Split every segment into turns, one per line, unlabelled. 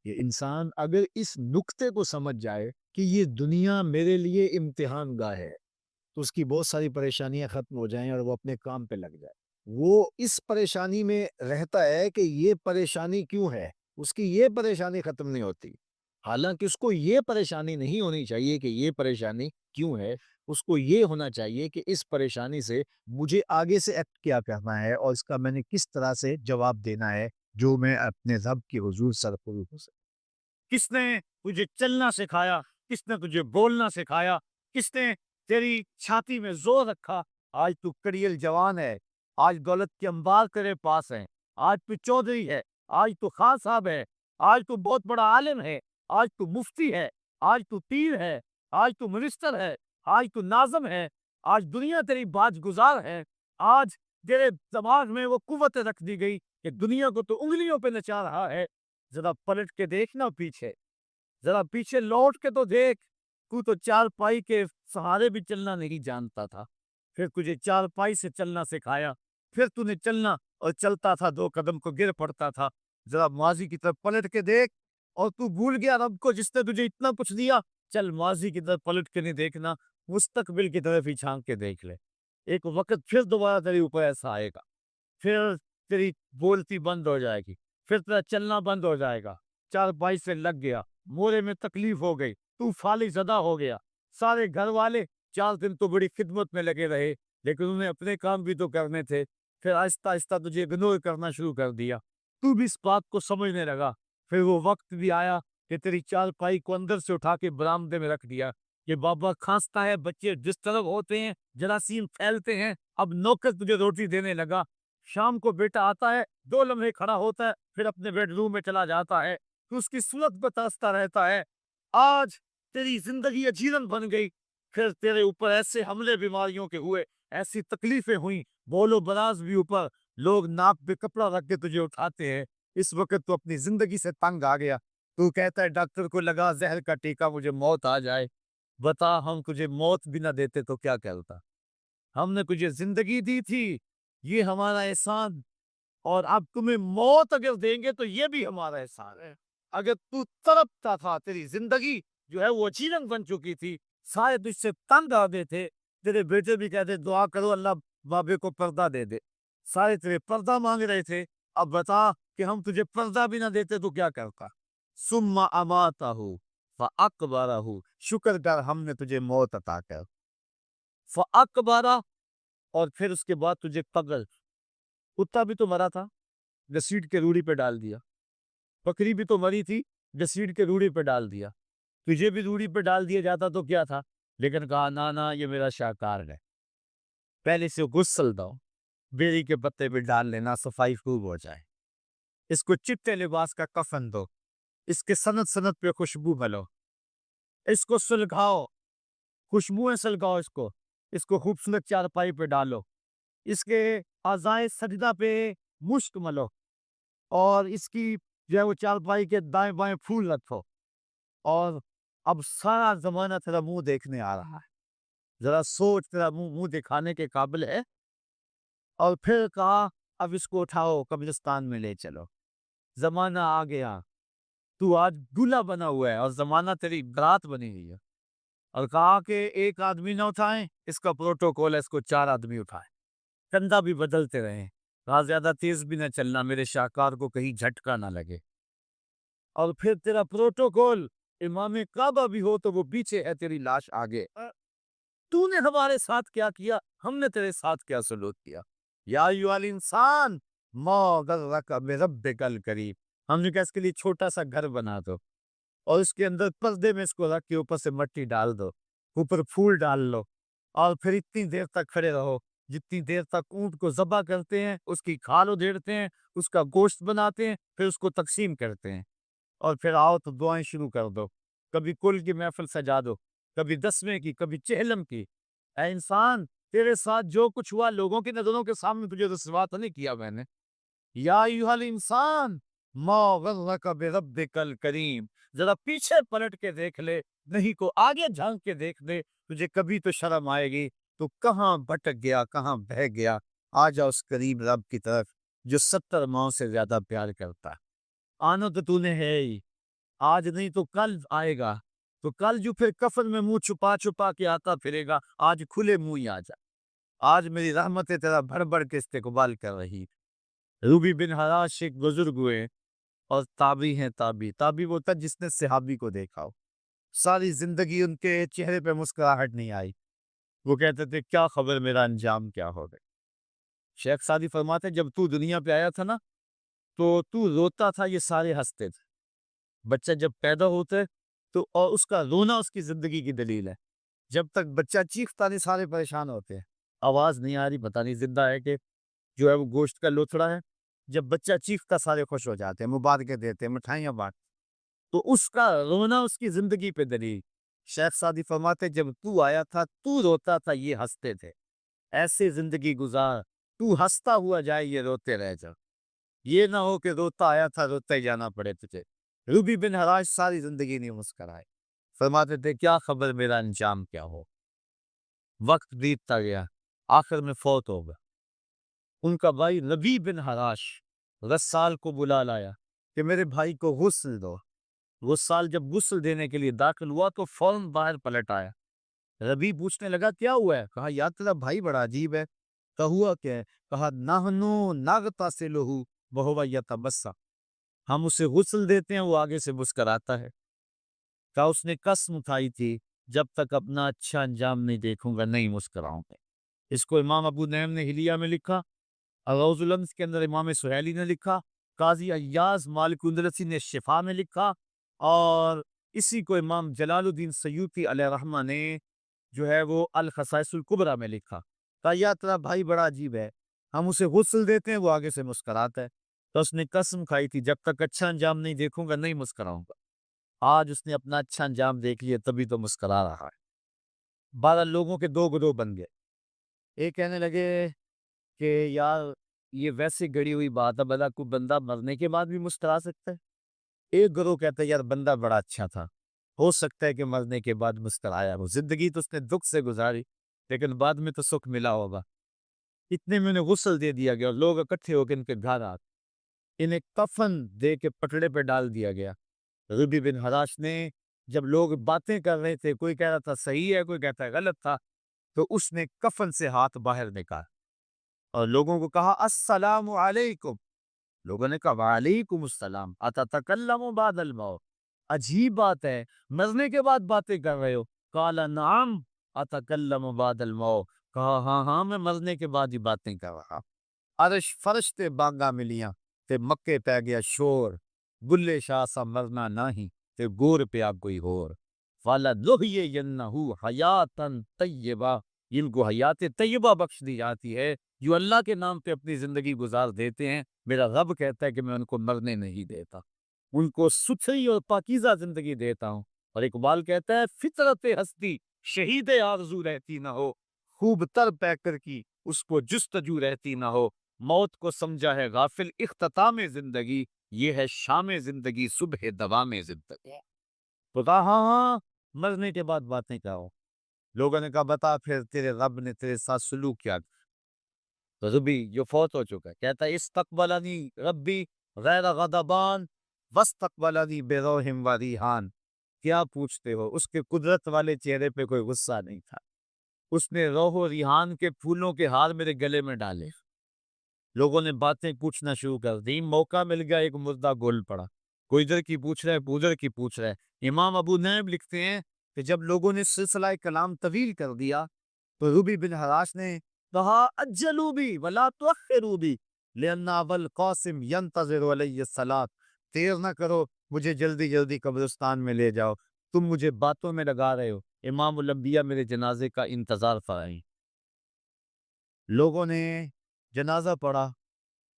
یہ انسان اگر اس نقطے کو سمجھ جائے کہ یہ دنیا میرے لیے امتحان گاہ ہے، تو اس کی بہت ساری پریشانیاں ختم ہو جائیں اور وہ اپنے کام پہ لگ جائے۔ وہ اس پریشانی میں رہتا ہے کہ یہ پریشانی کیوں ہے، اس کی یہ پریشانی ختم نہیں ہوتی۔ حالانکہ اس کو یہ پریشانی نہیں ہونی چاہیے کہ یہ پریشانی کیوں ہے، اس کو یہ ہونا چاہیے کہ اس پریشانی سے مجھے آگے سے ایکٹ کیا کرنا ہے اور اس کا میں نے کس طرح سے جواب دینا ہے، جو میں اپنے رب کے حضور سرپرست ہو سکے۔
کس نے تجھے چلنا سکھایا؟ کس نے تجھے بولنا سکھایا؟ کس نے تیری چھاتی میں زور رکھا؟ آج تو کڑیل جوان ہے، آج دولت کے انبار تیرے پاس ہیں، آج تو چودھری ہے، آج تو خان صاحب ہے، آج تو بہت بڑا عالم ہے، آج تو مفتی ہے، آج تو پیر ہے، آج تو منسٹر ہے، آج تو ناظم ہے، آج دنیا تیری باج گزار ہے، آج تیرے دماغ میں وہ قوت رکھ دی گئی کہ دنیا کو تو انگلیوں پہ نچا رہا ہے۔ ذرا پلٹ کے دیکھنا پیچھے، ذرا پیچھے لوٹ کے تو دیکھ، تو چار پائی کے سہارے بھی چلنا نہیں جانتا تھا، پھر تجھے چار پائی سے چلنا سکھایا، پھر تو نے چلنا اور چلتا تھا، دو قدم کو گر پڑتا تھا۔ ذرا ماضی کی طرف پلٹ کے دیکھ، اور تو بھول گیا رب کو جس نے تجھے اتنا کچھ دیا۔ چل ماضی کی طرف پلٹ کے نہیں دیکھنا، مستقبل کی طرف ہی چھانک کے دیکھ لے۔ ایک وقت پھر دوبارہ تیرے اوپر ایسا آئے گا، پھر تیری بولتی بند ہو جائے گی، پھر تیرا چلنا بند ہو جائے گا، چار پائی سے لگ گیا، مورے میں تکلیف ہو گئی، تو فالج زدہ ہو گیا۔ سارے گھر والے 4 دن تو بڑی خدمت میں لگے رہے، لیکن انہیں اپنے کام بھی تو کرنے تھے، پھر آہستہ آہستہ تجھے اگنور کرنا شروع کر دیا۔ تو بھی اس بات کو سمجھنے لگا، پھر وہ وقت بھی آیا کہ تیری چار پائی کو اندر سے اٹھا کے برآمدے میں رکھ دیا کہ بابا کھانستا ہے، بچے ڈسٹرب ہوتے ہیں، جراثیم پھیلتے ہیں، اب نوکر تجھے روٹی دینے لگا۔ شام کو بیٹا آتا ہے، 2 لمحے کھڑا ہوتا ہے، پھر اپنے بیڈ روم میں چلا جاتا ہے، تو اس کی صورت بتاستا رہتا ہے۔ آج تیری زندگی اجیرن بن گئی، پھر تیرے اوپر ایسے حملے بیماریوں کے ہوئے، ایسی تکلیفیں ہوئیں، بولو براز بھی اوپر، لوگ ناک پہ کپڑا رکھ کے تجھے اٹھاتے ہیں۔ اس وقت تو اپنی زندگی سے تنگ آ گیا، تو کہتا ہے ڈاکٹر کو لگا زہر کا ٹیکا، مجھے موت آ جائے۔ بتا ہم تجھے موت بھی نہ دیتے تو کیا کرتا؟ ہم نے تجھے زندگی دی تھی، یہ ہمارا احسان، اور اب تمہیں موت اگر دیں گے تو یہ بھی ہمارا احسان ہے۔ اگر تو تڑپتا تھا، تیری زندگی جو ہے وہ اچیرن بن چکی تھی، سارے تجھ سے تنگ آ گئے تھے، تیرے بیٹے بھی کہتے دعا کرو اللہ بابے کو پردہ دے دے، سارے تیرے پردہ مانگ رہے تھے، اب بتا کہ ہم تجھے پردہ بھی نہ دیتے تو کیا کرتا؟ ثم اماتہ فاقبرہ، شکر کر ہم نے تجھے موت عطا کر، فاقبرہ، اور پھر اس کے بعد تجھے قبر، کتا بھی تو مرا تھا، گھسیٹ کے روڑی پہ ڈال دیا، بکری بھی تو مری تھی، گھسیٹ کے روڑی پہ ڈال دیا، تجھے بھی روڑی پہ ڈال دیا جاتا تو کیا تھا؟ لیکن کہا نا یہ میرا شاہکار ہے، پہلے سے غسل دو، بیری کے پتے پہ ڈال لینا، صفائی خوب ہو جائے، اس کو چٹے لباس کا کفن دو، اس کے سند سند پہ خوشبو ملو، اس کو سلگاؤ، خوشبوئیں سلگاؤ، اس کو خوبصورت چارپائی پہ ڈالو، اس کے اعضائے سجدہ پہ مشک ملو، اور اس کی جو ہے وہ چارپائی کے دائیں بائیں پھول رکھو، اور اب سارا زمانہ تیرا منہ دیکھنے آ رہا ہے، ذرا سوچ، تیرا منہ دکھانے کے قابل ہے؟ اور پھر کہا اب اس کو اٹھاؤ، قبرستان میں لے چلو، زمانہ آ گیا، تو آج دولہا بنا ہوا ہے اور زمانہ تیری برات بنی ہوئی ہے، اور کہا کہ ایک آدمی نہ اٹھائیں، اس کا پروٹوکول ہے، اس کو 4 آدمی اٹھائیں، کندھا بھی بدلتے رہیں، کہا زیادہ تیز بھی نہ چلنا، میرے شاہکار کو کہیں جھٹکا نہ لگے، اور پھر تیرا پروٹوکول، امام کعبہ بھی ہو تو وہ پیچھے ہے، تیری لاش آگے۔ تو نے ہمارے ساتھ کیا کیا، ہم نے تیرے ساتھ کیا سلوک کیا؟ یا ایھا الانسان ما غرک بربک الکریم، ہم نے کہا اس کے لیے چھوٹا سا گھر بنا دو، اور اس کے اندر پردے میں اس کو رکھ کے اوپر سے مٹی ڈال دو، اوپر پھول ڈال لو، اور پھر اتنی دیر تک کھڑے رہو جتنی دیر تک اونٹ کو ذبح کرتے ہیں، اس کی کھال ادھیڑتے ہیں، اس کا گوشت بناتے ہیں، پھر اس کو تقسیم کرتے ہیں، اور پھر آؤ تو دعائیں شروع کر دو، کبھی کل کی محفل سجا دو، کبھی 10ویں کی، کبھی چہلم کی۔ اے انسان، تیرے ساتھ جو کچھ ہوا لوگوں کی نظروں کے سامنے تجھے رسوا تو نہیں کیا میں نے؟ یا ایھا الانسان ما غرک بربک الکریم، ذرا پیچھے پلٹ کے دیکھ لے، نہیں کو آگے جھانک کے دیکھ لے، تجھے کبھی تو شرم آئے گی، تو کہاں بھٹک گیا، کہاں بہ گیا؟ آ جا اس قریب رب کی طرف جو 70 ماؤں سے زیادہ پیار کرتا ہے، آنا تو نے ہے ہی، آج نہیں تو کل آئے گا، تو کل جو پھر کفن میں منہ چھپا چھپا کے آتا پھرے گا، آج کھلے منہ ہی آ جا۔ آج میری رحمتیں تیرا بھر بھر کے استقبال کر رہی ہے۔ روبی بن حراش ایک بزرگ ہوئے اور تابعی ہیں، تابعی وہ تھا جس نے صحابی کو دیکھا ہو، ساری زندگی ان کے چہرے پہ مسکراہٹ نہیں آئی، وہ کہتے تھے کیا خبر میرا انجام کیا ہوگا۔ شیخ سعدی فرماتے جب تو دنیا پہ آیا تھا نا تو روتا تھا، یہ سارے ہنستے تھے۔ بچہ جب پیدا ہوتا ہے تو اور اس کا رونا اس کی زندگی کی دلیل ہے۔ جب تک بچہ چیختا نہیں سارے پریشان ہوتے ہیں، آواز نہیں آ رہی، پتہ نہیں زندہ ہے کہ جو ہے وہ گوشت کا لوتھڑا ہے۔ جب بچہ چیختا سارے خوش ہو جاتے ہیں، مبارکیں دیتے ہیں، مٹھائیاں بانٹ، تو اس کا رونا اس کی زندگی پہ دلیل۔ شیخ سعدی فرماتے جب تو آیا تھا تو روتا تھا، یہ ہنستے تھے، ایسے زندگی گزار تو ہنستا ہوا جائے، یہ روتے رہ جا، یہ نہ ہو کہ روتا آیا تھا روتے ہی جانا پڑے تجھے۔ روبی بن حراش ساری زندگی نہیں مسکرائے، فرماتے تھے کیا خبر میرا انجام کیا ہو۔ وقت بیتتا گیا، آخر میں فوت ہو گیا۔ ان کا بھائی ربیع بن حراش رسال کو بلا لایا کہ میرے بھائی کو غسل دو۔ رسال جب غسل دینے کے لیے داخل ہوا تو فوراً باہر پلٹ آیا۔ ربیع پوچھنے لگا کیا ہوا ہے؟ کہا یار تیرا بھائی بڑا عجیب ہے۔ کہا ہوا کیا ہے؟ کہا نحنو نغتسلہ وہو یتبسم، ہم اسے غسل دیتے ہیں وہ آگے سے مسکراتا ہے۔ کہا اس نے قسم اٹھائی تھی جب تک اپنا اچھا انجام نہیں دیکھوں گا نہیں مسکراؤں گا۔ اس کو امام ابو نعیم نے حلیہ میں لکھا، الروض الامس کے اندر امام سہیلی نے لکھا، قاضی ایاز مالک اندلسی نے شفا میں لکھا، اور اسی کو امام جلال الدین سیوطی علیہ رحمہ نے جو ہے وہ الخصائص الکبریٰ میں لکھا۔ کہا یا تیرا بھائی بڑا عجیب ہے، ہم اسے غسل دیتے ہیں وہ آگے سے مسکراتا ہے، تو اس نے قسم کھائی تھی جب تک اچھا انجام نہیں دیکھوں گا نہیں مسکراؤں گا۔ آج اس نے اپنا اچھا انجام دیکھ لیا تبھی تو مسکرا رہا ہے۔ 12 لوگوں کے 2 گروہ بن گئے، ایک کہنے لگے کہ یار یہ ویسے گڑی ہوئی بات ہے، بھلا کوئی بندہ مرنے کے بعد بھی مسکرا سکتا ہے۔ ایک گروہ کہتا ہے یار بندہ بڑا اچھا تھا، ہو سکتا ہے کہ مرنے کے بعد مسکرایا ہو، زندگی تو اس نے دکھ سے گزاری لیکن بعد میں تو سکھ ملا ہوگا۔ اتنے میں انہیں غسل دے دیا گیا اور لوگ اکٹھے ہو کے ان کے گھر آتے، انہیں کفن دے کے پٹڑے پہ ڈال دیا گیا۔ ربیع بن حراش نے جب لوگ باتیں کر رہے تھے، کوئی کہہ رہا تھا صحیح ہے کوئی کہتا ہے غلط تھا، تو اس نے کفن سے ہاتھ باہر نکالا اور لوگوں کو کہا السلام علیکم۔ لوگوں نے کہا وعلیکم السلام، اتتکلم بعد الموت، عجیب بات ہے مرنے کے بعد باتیں کر رہے ہو۔ قال نعم اتکلم بعد الموت، کہا ہاں ہاں میں مرنے کے بعد ہی باتیں کر رہا۔ عرش فرش تے بانگا ملیاں تے مکے پہ گیا شور، بلے شاہ سا مرنا نہیں تے گور پیا کوئی ہور، فَلَنُحْيِيَنَّهُ حَيَاتًا طَيِّبَةً، ان کو حیات طیبہ بخش دی جاتی ہے جو اللہ کے نام پہ اپنی زندگی گزار دیتے ہیں۔ میرا رب کہتا ہے کہ میں ان کو مرنے نہیں دیتا، ان کو ستھری اور پاکیزہ زندگی دیتا ہوں۔ اور اقبال کہتا ہے فطرت ہستی شہید آرزو رہتی نہ ہو، خوب تر پیکر کی اس کو جستجو رہتی نہ ہو، موت کو سمجھا ہے غافل اختتام زندگی، یہ ہے شام زندگی صبح دوام زندگی۔ تو کہا ہاں ہاں مرنے کے بعد باتیں کرو۔ لوگوں نے کہا بتا پھر تیرے رب نے تیرے ساتھ سلوک کیا؟ تو ربی جو فوت ہو چکا ہے کہتا ہے استقبلنی ربی غیر غضبان واستقبلنی بروح و ریحان، کیا پوچھتے ہو، اس کے قدرت والے چہرے پہ کوئی غصہ نہیں تھا، اس نے روح و ریحان کے پھولوں کے ہار میرے گلے میں ڈالے۔ لوگوں نے باتیں پوچھنا شروع کر دی، موقع مل گیا ایک مردہ گول پڑا، کوئی ادھر کی پوچھ رہا ہے کوئی ادھر کی پوچھ رہا ہے۔ امام ابو نعیم لکھتے ہیں کہ جب لوگوں نے سلسلہ کلام طویل کر دیا تو ربیع بن حراش نے کہا اجلوا بی ولا تؤخروا بی لأن ابا القاسم ينتظر علی الصلاۃ، دیر نہ کرو مجھے جلدی جلدی قبرستان میں لے جاؤ، تم مجھے باتوں میں لگا رہے ہو، امام الانبیاء میرے جنازے کا انتظار فرمائیں۔ لوگوں نے جنازہ پڑھا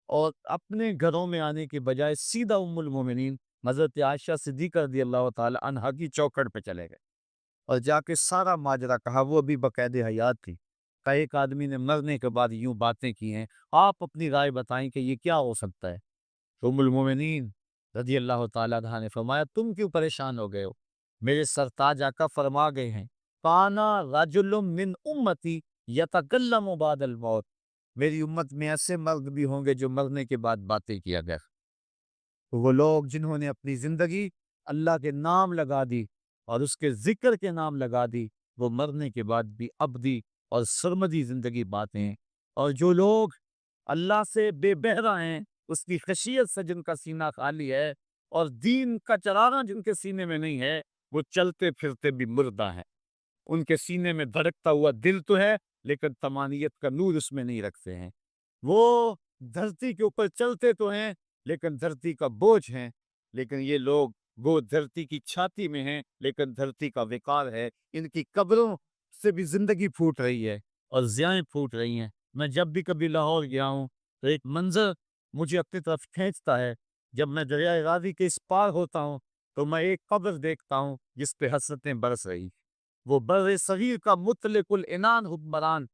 اور اپنے گھروں میں آنے کے بجائے سیدھا ام المومنین حضرت عائشہ صدیقہ رضی اللہ تعالی عنہا کی چوکھٹ پہ چلے گئے اور جا کے سارا ماجرا کہا، وہ ابھی بقید حیات تھی، کہ ایک آدمی نے مرنے کے بعد یوں باتیں کی ہیں، آپ اپنی رائے بتائیں کہ یہ کیا ہو سکتا ہے۔ تو ام المومنین رضی اللہ تعالیٰ عنہا نے فرمایا تم کیوں پریشان ہو گئے ہو، میرے سرتاج آقا فرما گئے ہیں کانا رجل من امتی یتکلم بعد الموت، میری امت میں ایسے مرد بھی ہوں گے جو مرنے کے بعد باتیں کیا گیا۔ وہ لوگ جنہوں نے اپنی زندگی اللہ کے نام لگا دی اور اس کے ذکر کے نام لگا دی، وہ مرنے کے بعد بھی ابدی اور سرمدی زندگی پاتے ہیں۔ اور جو لوگ اللہ سے بے بہرا ہیں، اس کی خشیت سے جن کا سینہ خالی ہے اور دین کا چراغاں جن کے سینے میں نہیں ہے، وہ چلتے پھرتے بھی مردہ ہیں۔ ان کے سینے میں دھڑکتا ہوا دل تو ہے، لیکن تمانیت کا نور اس میں نہیں رکھتے ہیں۔ وہ دھرتی کے اوپر چلتے تو ہیں، لیکن دھرتی کا بوجھ ہیں۔ لیکن یہ لوگ وہ دھرتی کی چھاتی میں ہیں، لیکن دھرتی کا وقار ہے۔ ان کی قبروں سے بھی زندگی پھوٹ رہی ہے اور ضیائیں پھوٹ رہی ہیں۔ میں جب بھی کبھی لاہور گیا ہوں تو ایک منظر مجھے اپنی طرف کھینچتا ہے۔ جب میں دریائے راوی کے اس پار ہوتا ہوں تو میں ایک قبر دیکھتا ہوں جس پہ حسرتیں برس رہی۔ وہ بر صغیر کا مطلق العنان حکمران،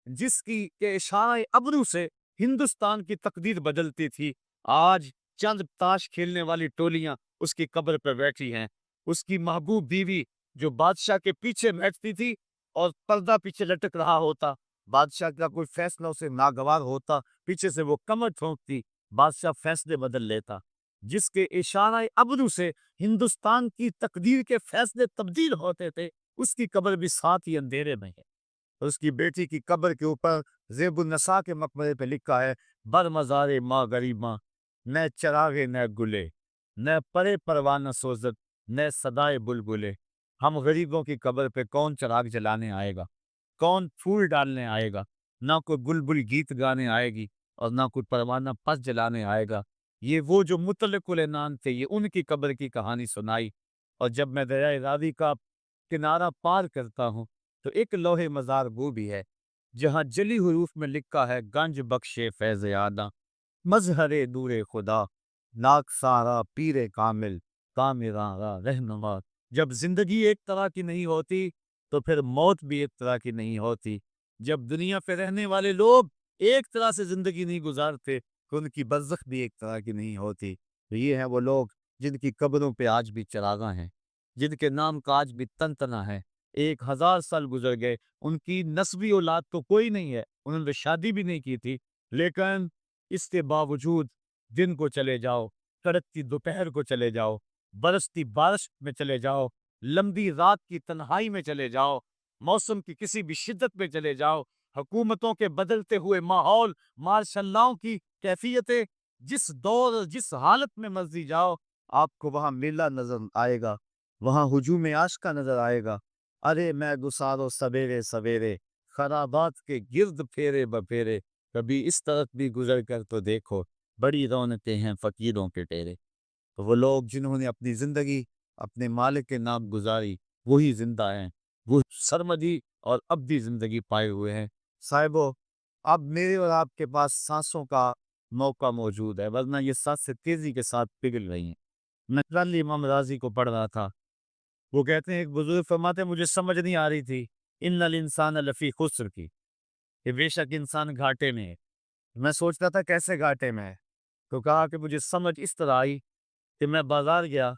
جس کی کے اشارہ ابرو سے ہندوستان کی تقدیر بدلتی تھی، آج چند تاش کھیلنے والی ٹولیاں اس کی قبر پہ بیٹھی ہیں۔ اس کی محبوب بیوی جو بادشاہ کے پیچھے بیٹھتی تھی اور پردہ پیچھے لٹک رہا ہوتا، بادشاہ کا کوئی فیصلہ اسے ناگوار ہوتا، پیچھے سے وہ کمر ٹھونکتی، بادشاہ فیصلے بدل لیتا۔ جس کے اشارہ ابرو سے ہندوستان کی تقدیر کے فیصلے تبدیل ہوتے تھے، اس کی قبر بھی ساتھ ہی اندھیرے میں ہے۔ اور اس کی بیٹی کی قبر کے اوپر زیب النساء کے مقبرے پہ لکھا ہے، بر مزار ماں غریباں، نہ چراغے نہ گلے، نہ پرے پروانہ سوزت، نہ صدائے بلبلے۔ ہم غریبوں کی قبر پہ کون چراغ جلانے آئے گا، کون پھول ڈالنے آئے گا؟ نہ کوئی بلبل گیت گانے آئے گی اور نہ کوئی پروانہ پس جلانے آئے گا۔ یہ وہ جو مطلق العنان تھے، یہ ان کی قبر کی کہانی سنائی۔ اور جب میں دریائے راوی کا کنارہ پار کرتا ہوں تو ایک لوح مزار وہ بھی ہے جہاں جلی حروف میں لکھا ہے، گنج بخشے فیض یاداں، مظہر نور خدا، ناک سارا پیر کامل، کامراں را رہنما۔ جب زندگی ایک طرح کی نہیں ہوتی تو پھر موت بھی ایک طرح کی نہیں ہوتی۔ جب دنیا پہ رہنے والے لوگ ایک طرح سے زندگی نہیں گزارتے تو ان کی برزخ بھی ایک طرح کی نہیں ہوتی۔ تو یہ ہیں وہ لوگ جن کی قبروں پہ آج بھی چراغاں ہیں، جن کے نام کا آج بھی تنتنا ہے۔ 1000 سال گزر گئے، ان کی نسبی اولاد تو کوئی نہیں ہے، انہوں نے شادی بھی نہیں کی تھی، لیکن اس کے باوجود دن کو چلے جاؤ، کڑکتی دوپہر کو چلے جاؤ، برستی بارش میں چلے جاؤ، لمبی رات کی تنہائی میں چلے جاؤ، موسم کی کسی بھی شدت میں چلے جاؤ، حکومتوں کے بدلتے ہوئے ماحول، مارشل لاؤ کی کیفیتیں، جس دور اور جس حالت میں مرضی جاؤ، آپ کو وہاں میلہ نظر آئے گا، وہاں ہجوم عاشقہ نظر آئے گا۔ ارے میں گسارو سویرے سویرے، خرابات کے گرد پھیرے بپھیرے، کبھی اس طرف بھی گزر کر تو دیکھو، بڑی رونقیں ہیں فقیروں کے ڈیرے۔ تو وہ لوگ جنہوں نے اپنی زندگی اپنے مالک کے نام گزاری، وہی زندہ ہیں، وہ سرمدی اور ابدی زندگی پائے ہوئے ہیں۔ صاحبو، اب میرے اور آپ کے پاس سانسوں کا موقع موجود ہے، ورنہ یہ سانسیں تیزی کے ساتھ پگھل رہی ہیں۔ میں کل امام راضی کو پڑھ رہا تھا، وہ کہتے ہیں، ایک بزرگ فرماتے ہیں، مجھے سمجھ نہیں آ رہی تھی ان الانسان لفی خسر کی، کہ بے شک انسان گھاٹے میں ہے۔ میں سوچ رہا تھا کیسے گھاٹے میں ہے، تو کہا کہ مجھے سمجھ اس طرح آئی کہ میں بازار گیا،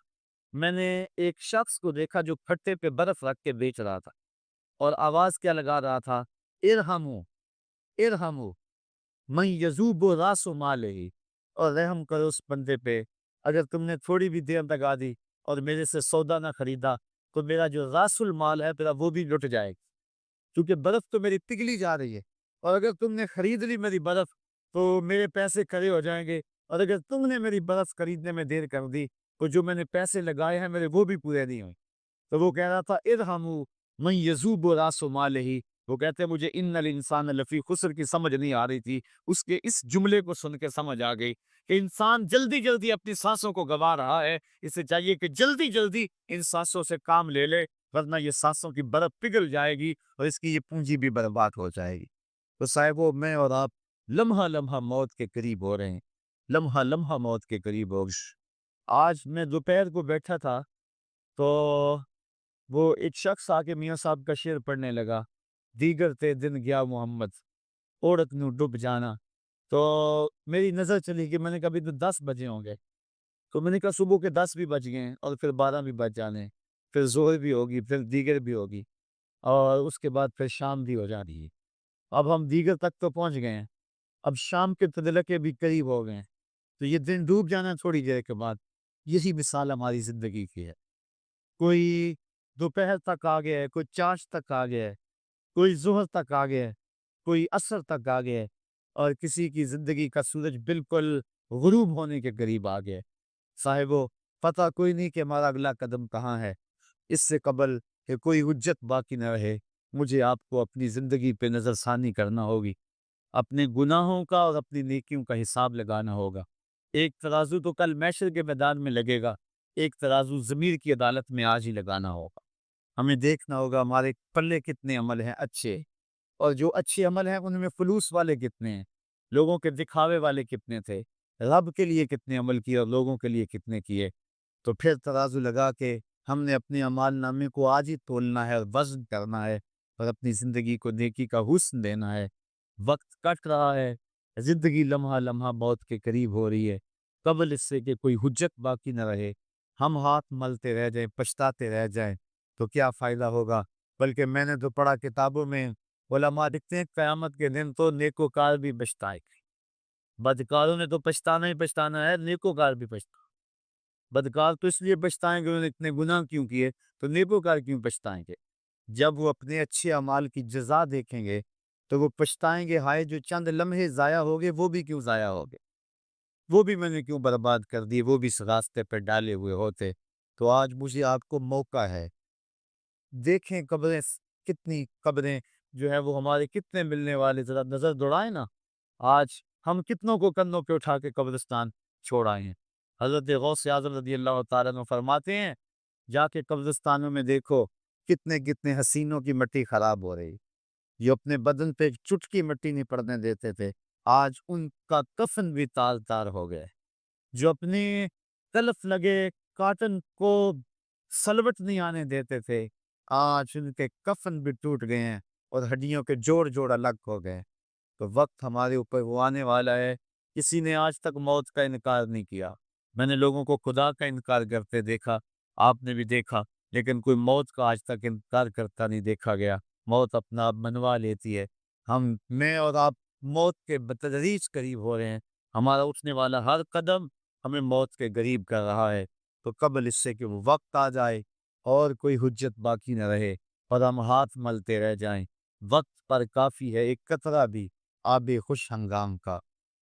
میں نے ایک شخص کو دیکھا جو کھٹے پہ برف رکھ کے بیچ رہا تھا، اور آواز کیا لگا رہا تھا، ارحمو ارحمو من یذوب راس مالہ، اور رحم کرو اس بندے پہ، اگر تم نے تھوڑی بھی دیر لگا دی اور میرے سے سودا نہ خریدا تو میرا جو راس المال ہے میرا وہ بھی لٹ جائے گا، کیونکہ برف تو میری پگھلی جا رہی ہے، اور اگر تم نے خرید لی میری برف تو میرے پیسے کھڑے ہو جائیں گے، اور اگر تم نے میری برف خریدنے میں دیر کر دی تو جو میں نے پیسے لگائے ہیں میرے وہ بھی پورے نہیں ہوئے۔ تو وہ کہہ رہا تھا، ارحمو من یذوب راس مالہ، وہ کہتے ہیں مجھے ان الانسان لفی خسر کی سمجھ نہیں آ رہی تھی، اس کے اس جملے کو سن کے سمجھ آ گئی کہ انسان جلدی جلدی اپنی سانسوں کو گنوا رہا ہے، اسے چاہیے کہ جلدی جلدی ان سانسوں سے کام لے لے، ورنہ یہ سانسوں کی برف پگھل جائے گی اور اس کی یہ پونجی بھی برباد ہو جائے گی۔ تو صاحبو، میں اور آپ لمحہ لمحہ موت کے قریب ہو رہے ہیں، لمحہ لمحہ موت کے قریب ہو۔ آج میں دوپہر کو بیٹھا تھا تو وہ ایک شخص آ کے میاں صاحب کا شعر پڑھنے لگا، دیگر تے دن گیا محمد، اوڑک نو ڈب جانا۔ تو میری نظر چلی کہ میں نے کبھی تو 10 بجے ہوں گے، تو میں نے کہا صبح کے 10 بھی بج گئے ہیں اور پھر 12 بھی بج جانے، پھر ظہر بھی ہوگی، پھر دیگر بھی ہوگی، اور اس کے بعد پھر شام بھی ہو جا رہی ہے۔ اب ہم دیگر تک تو پہنچ گئے ہیں، اب شام کے تدلکے بھی قریب ہو گئے ہیں، تو یہ دن ڈوب جانا تھوڑی دیر کے بعد۔ یہی مثال ہماری زندگی کی ہے. کوئی دوپہر تک آ گیا ہے، کوئی چاش تک آ گیا ہے، کوئی ظہر تک آ گیا ہے، کوئی عصر تک آ گیا ہے، اور کسی کی زندگی کا سورج بالکل غروب ہونے کے قریب آ گیا ہے. صاحبو، پتہ کوئی نہیں کہ ہمارا اگلا قدم کہاں ہے. اس سے قبل کہ کوئی حجت باقی نہ رہے، مجھے آپ کو اپنی زندگی پہ نظر ثانی کرنا ہوگی، اپنے گناہوں کا اور اپنی نیکیوں کا حساب لگانا ہوگا. ایک ترازو تو کل محشر کے میدان میں لگے گا، ایک ترازو ضمیر کی عدالت میں آج ہی لگانا ہوگا. ہمیں دیکھنا ہوگا ہمارے پلے کتنے عمل ہیں اچھے، اور جو اچھے عمل ہیں ان میں فلوس والے کتنے ہیں، لوگوں کے دکھاوے والے کتنے تھے، رب کے لیے کتنے عمل کیے اور لوگوں کے لیے کتنے کیے. تو پھر ترازو لگا کے ہم نے اپنے اعمال نامے کو آج ہی تولنا ہے اور وزن کرنا ہے، اور اپنی زندگی کو نیکی کا حسن دینا ہے. وقت کٹ رہا ہے، زندگی لمحہ لمحہ موت کے قریب ہو رہی ہے. قبل اس سے کہ کوئی حجت باقی نہ رہے، ہم ہاتھ ملتے رہ جائیں، پچھتاتے رہ جائیں تو کیا فائدہ ہوگا. بلکہ میں نے تو پڑھا کتابوں میں، علماء لکھتے ہیں قیامت کے دن تو نیکوکار بھی پچھتائے گے. بدکاروں نے تو پچھتانا ہی پچھتانا ہے، نیکوکار بھی پچھتائے. بدکار تو اس لیے پچھتائیں گے انہوں نے اتنے گناہ کیوں کیے، تو نیکوکار کیوں پچھتائیں گے. جب وہ اپنے اچھے اعمال کی جزا دیکھیں گے تو وہ پچھتائیں گے، ہائے جو چند لمحے ضائع ہو گئے وہ بھی کیوں ضائع ہو گئے، وہ بھی میں نے کیوں برباد کر دیے، وہ بھی اس راستے پہ ڈالے ہوئے ہوتے. تو آج مجھے آپ کو موقع ہے، دیکھیں قبریں کتنی قبریں جو ہے وہ ہمارے کتنے ملنے والے، ذرا نظر دوڑائیں نا. آج ہم کتنوں کو کندھوں پہ اٹھا کے قبرستان چھوڑ آئے ہیں. حضرت غوث اعظم رضی اللہ تعالیٰ عنہ فرماتے ہیں، جا کے قبرستانوں میں دیکھو کتنے کتنے حسینوں کی مٹی خراب ہو رہی، جو اپنے بدن پہ ایک چٹکی مٹی نہیں پڑنے دیتے تھے، آج ان کا کفن بھی تار تار ہو گیا ہے. جو اپنے تلف لگے کاٹن کو سلوٹ نہیں آنے دیتے تھے، آج ان کے کفن بھی ٹوٹ گئے ہیں اور ہڈیوں کے جوڑ جوڑ الگ ہو گئے. تو وقت ہمارے اوپر وہ آنے والا ہے. کسی نے آج تک موت کا انکار نہیں کیا. میں نے لوگوں کو خدا کا انکار کرتے دیکھا، آپ نے بھی دیکھا، لیکن کوئی موت کا آج تک انکار کرتا نہیں دیکھا گیا. موت اپنا آپ منوا لیتی ہے. میں اور آپ موت کے بتدریج قریب ہو رہے ہیں. ہمارا اٹھنے والا ہر قدم ہمیں موت کے قریب کر رہا ہے. تو قبل اس سے کہ وہ وقت آ جائے اور کوئی حجت باقی نہ رہے اور ہم ہاتھ ملتے رہ جائیں، وقت پر کافی ہے ایک قطرہ بھی آب خوش ہنگام کا.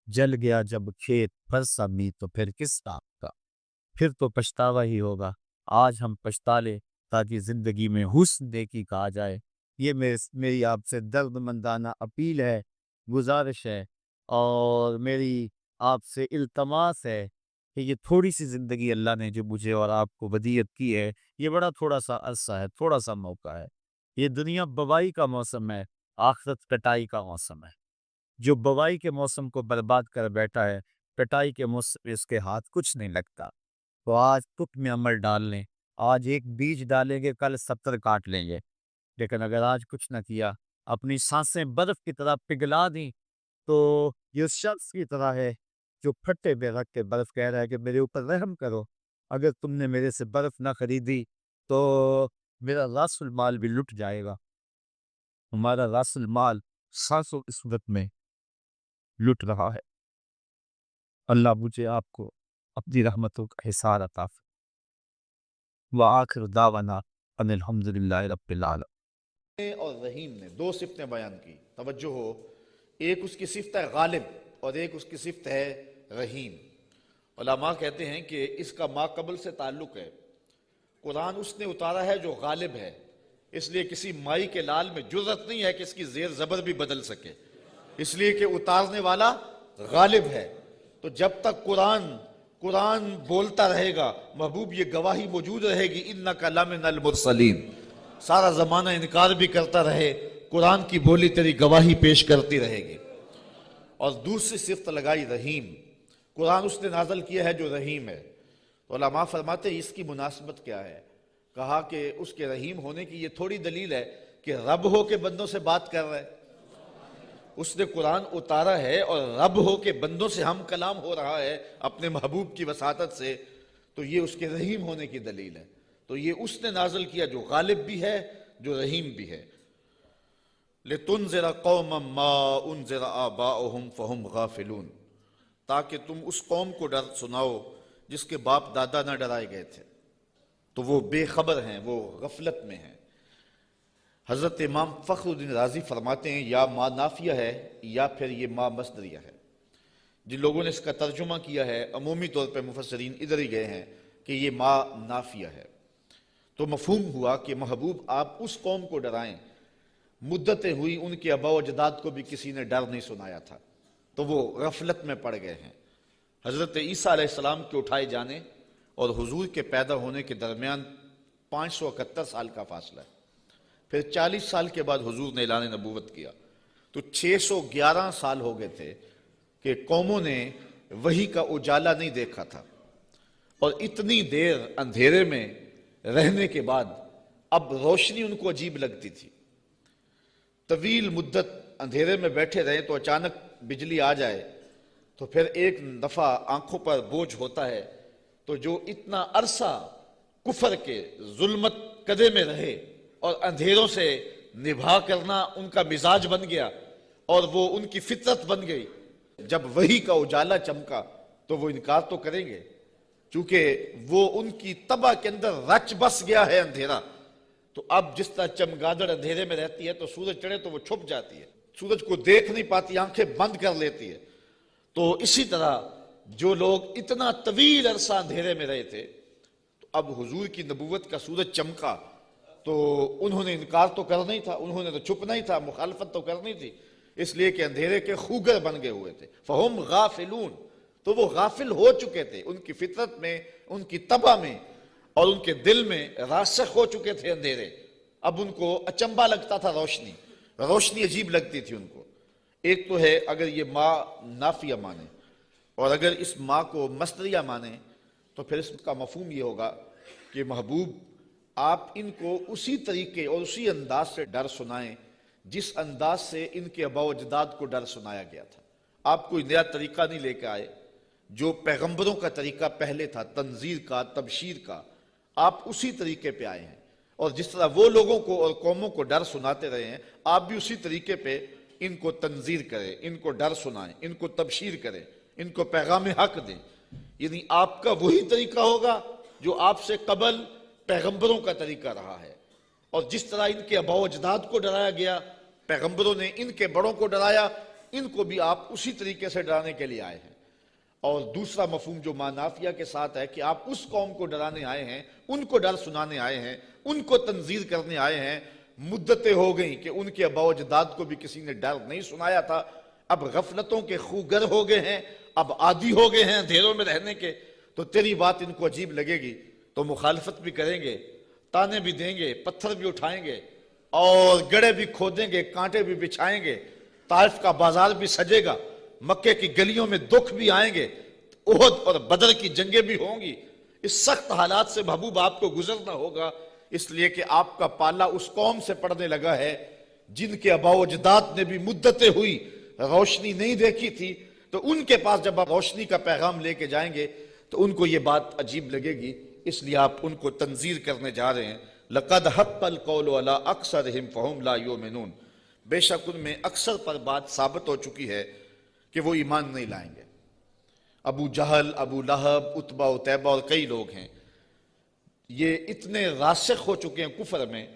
جل گیا جب کھیت برسا می تو پھر کس کام کا. پھر تو پچھتاوا ہی ہوگا. آج ہم پچھتا لیں تاکہ زندگی میں حسن نیکی کا آ جائے. یہ میری آپ سے درد مندانہ اپیل ہے، گزارش ہے، اور میری آپ سے التماس ہے کہ یہ تھوڑی سی زندگی اللہ نے جو مجھے اور آپ کو ودیعت کی ہے، یہ بڑا تھوڑا سا عرصہ ہے، تھوڑا سا موقع ہے. یہ دنیا بوائی کا موسم ہے، آخرت کٹائی کا موسم ہے. جو بوائی کے موسم کو برباد کر بیٹھا ہے، کٹائی کے موسم میں اس کے ہاتھ کچھ نہیں لگتا. تو آج تک میں عمل ڈال لیں. آج ایک بیج ڈالیں گے، کل 70 کاٹ لیں گے. لیکن اگر آج کچھ نہ کیا، اپنی سانسیں برف کی طرح پگھلا دیں، تو یہ اس شخص کی طرح ہے جو پھٹے پہ رکھ کے برف کہہ رہا ہے کہ میرے اوپر رحم کرو. اگر تم نے میرے سے برف نہ خریدی تو میرا راس المال بھی لٹ جائے گا. ہمارا راس المال سانسوں کی صورت میں لٹ رہا ہے. اللہ مجھے آپ کو اپنی رحمتوں کا حصار عطا فرمائے. وآخر دعوانا ان الحمدللہ رب العالمین.
اور رحیم نے دو صفتیں بیان کی، توجہ ہو. ایک اس کی صفت ہے غالب اور ایک اس کی صفت ہے رحیم. علماء کہتے ہیں کہ اس کا ما قبل سے تعلق ہے. قرآن اس نے اتارا ہے جو غالب ہے، اس لیے کسی مائی کے لال میں جرأت نہیں ہے کہ اس کی زیر زبر بھی بدل سکے، اس لیے کہ اتارنے والا غالب ہے. تو جب تک قرآن بولتا رہے گا، محبوب یہ گواہی موجود رہے گی انک لمن المرسلین. سارا زمانہ انکار بھی کرتا رہے، قرآن کی بولی تیری گواہی پیش کرتی رہے گی. اور دوسری صفت لگائی رحیم. قرآن اس نے نازل کیا ہے جو رحیم ہے. تو علماء فرماتے ہیں اس کی مناسبت کیا ہے؟ کہا کہ اس کے رحیم ہونے کی یہ تھوڑی دلیل ہے کہ رب ہو کے بندوں سے بات کر رہا ہے. اس نے قرآن اتارا ہے اور رب ہو کے بندوں سے ہم کلام ہو رہا ہے اپنے محبوب کی وساطت سے، تو یہ اس کے رحیم ہونے کی دلیل ہے. تو یہ اس نے نازل کیا جو غالب بھی ہے، جو رحیم بھی ہے. لِتُنذِرَ قَوْمًا مَا أُنذِرَ آبَاؤُهُمْ فَهُمْ غَافِلُونَ. تاکہ تم اس قوم کو ڈر سناؤ جس کے باپ دادا نہ ڈرائے گئے تھے، تو وہ بے خبر ہیں، وہ غفلت میں ہیں۔ حضرت امام فخر الدین رازی فرماتے ہیں یا ما نافیہ ہے یا پھر یہ ما مصدریہ ہے۔ جن لوگوں نے اس کا ترجمہ کیا ہے عمومی طور پہ مفسرین ادھر ہی گئے ہیں کہ یہ ما نافیہ ہے، تو مفہوم ہوا کہ محبوب آپ اس قوم کو ڈرائیں، مدتیں ہوئی ان کے آباء و اجداد کو بھی کسی نے ڈر نہیں سنایا تھا، تو وہ غفلت میں پڑ گئے ہیں۔ حضرت عیسیٰ علیہ السلام کے اٹھائے جانے اور حضور کے پیدا ہونے کے درمیان 571 سال کا فاصلہ ہے، پھر 40 سال کے بعد حضور نے اعلان نبوت کیا، تو 611 سال ہو گئے تھے کہ قوموں نے وحی کا اجالا نہیں دیکھا تھا، اور اتنی دیر اندھیرے میں رہنے کے بعد اب روشنی ان کو عجیب لگتی تھی۔ طویل مدت اندھیرے میں بیٹھے رہے تو اچانک بجلی آ جائے تو پھر ایک دفعہ آنکھوں پر بوجھ ہوتا ہے، تو جو اتنا عرصہ کفر کے ظلمت قدے میں رہے اور اندھیروں سے نبھا کرنا ان کا مزاج بن گیا اور وہ ان کی فطرت بن گئی، جب وحی کا اجالا چمکا تو وہ انکار تو کریں گے، چونکہ وہ ان کی طبع کے اندر رچ بس گیا ہے اندھیرا۔ تو اب جس طرح چمگادڑ اندھیرے میں رہتی ہے تو سورج چڑھے تو وہ چھپ جاتی ہے، سورج کو دیکھ نہیں پاتی، آنکھیں بند کر لیتی ہے، تو اسی طرح جو لوگ اتنا طویل عرصہ اندھیرے میں رہے تھے، تو اب حضور کی نبوت کا سورج چمکا تو انہوں نے انکار تو کرنا ہی تھا، انہوں نے تو چھپنا ہی تھا، مخالفت تو کرنی تھی، اس لیے کہ اندھیرے کے خوگر بن گئے ہوئے تھے۔ فہم غافلون، تو وہ غافل ہو چکے تھے، ان کی فطرت میں، ان کی طبع میں اور ان کے دل میں راسخ ہو چکے تھے اندھیرے۔ اب ان کو اچنبھا لگتا تھا روشنی، روشنی عجیب لگتی تھی ان کو۔ ایک تو ہے اگر یہ ما نافیہ مانے، اور اگر اس ما کو مصدریہ مانے تو پھر اس کا مفہوم یہ ہوگا کہ محبوب آپ ان کو اسی طریقے اور اسی انداز سے ڈر سنائیں جس انداز سے ان کے آباء و اجداد کو ڈر سنایا گیا تھا۔ آپ کوئی نیا طریقہ نہیں لے کے آئے، جو پیغمبروں کا طریقہ پہلے تھا، تنذیر کا، تبشیر کا، آپ اسی طریقے پہ آئے ہیں، اور جس طرح وہ لوگوں کو اور قوموں کو ڈر سناتے رہے ہیں، آپ بھی اسی طریقے پہ ان کو تنذیر کریں، ان کو ڈر سنائیں، ان کو تبشیر کریں، ان کو پیغام حق دیں۔ یعنی آپ کا وہی طریقہ ہوگا جو آپ سے قبل پیغمبروں کا طریقہ رہا ہے، اور جس طرح ان کے آباء و اجداد کو ڈرایا گیا، پیغمبروں نے ان کے بڑوں کو ڈرایا، ان کو بھی آپ اسی طریقے سے ڈرانے کے لیے آئے ہیں۔ اور دوسرا مفہوم جو ما نافیہ کے ساتھ ہے کہ آپ اس قوم کو ڈرانے آئے ہیں، ان کو ڈر سنانے آئے ہیں، ان کو تنذیر کرنے آئے ہیں۔ مدتیں ہو گئیں کہ ان کے آباء و اجداد کو بھی کسی نے ڈر نہیں سنایا تھا، اب غفلتوں کے خوگر ہو گئے ہیں، اب عادی ہو گئے ہیں اندھیروں میں رہنے کے، تو تیری بات ان کو عجیب لگے گی تو مخالفت بھی کریں گے، تانے بھی دیں گے، پتھر بھی اٹھائیں گے، اور گڑھے بھی کھودیں گے، کانٹے بھی بچھائیں گے، طائف کا بازار بھی سجے گا، مکے کی گلیوں میں دکھ بھی آئیں گے، احد اور بدر کی جنگیں بھی ہوں گی۔ اس سخت حالات سے محبوب آپ کو گزرنا ہوگا، اس لیے کہ آپ کا پالا اس قوم سے پڑنے لگا ہے جن کے آباء و اجداد نے بھی مدتیں ہوئی روشنی نہیں دیکھی تھی، تو ان کے پاس جب آپ روشنی کا پیغام لے کے جائیں گے تو ان کو یہ بات عجیب لگے گی، اس لیے آپ ان کو تنذیر کرنے جا رہے ہیں۔ لَقَدْ حَقَّ الْقَوْلُ عَلَىٰ أَكْثَرِهِمْ فَهُمْ لَا يُؤْمِنُونَ، بے شک ان میں اکثر پر بات ثابت ہو چکی ہے کہ وہ ایمان نہیں لائیں گے۔ ابو جہل، ابو لہب، عتبہ عتیبہ اور کئی لوگ ہیں، یہ اتنے راسخ ہو چکے ہیں کفر میں،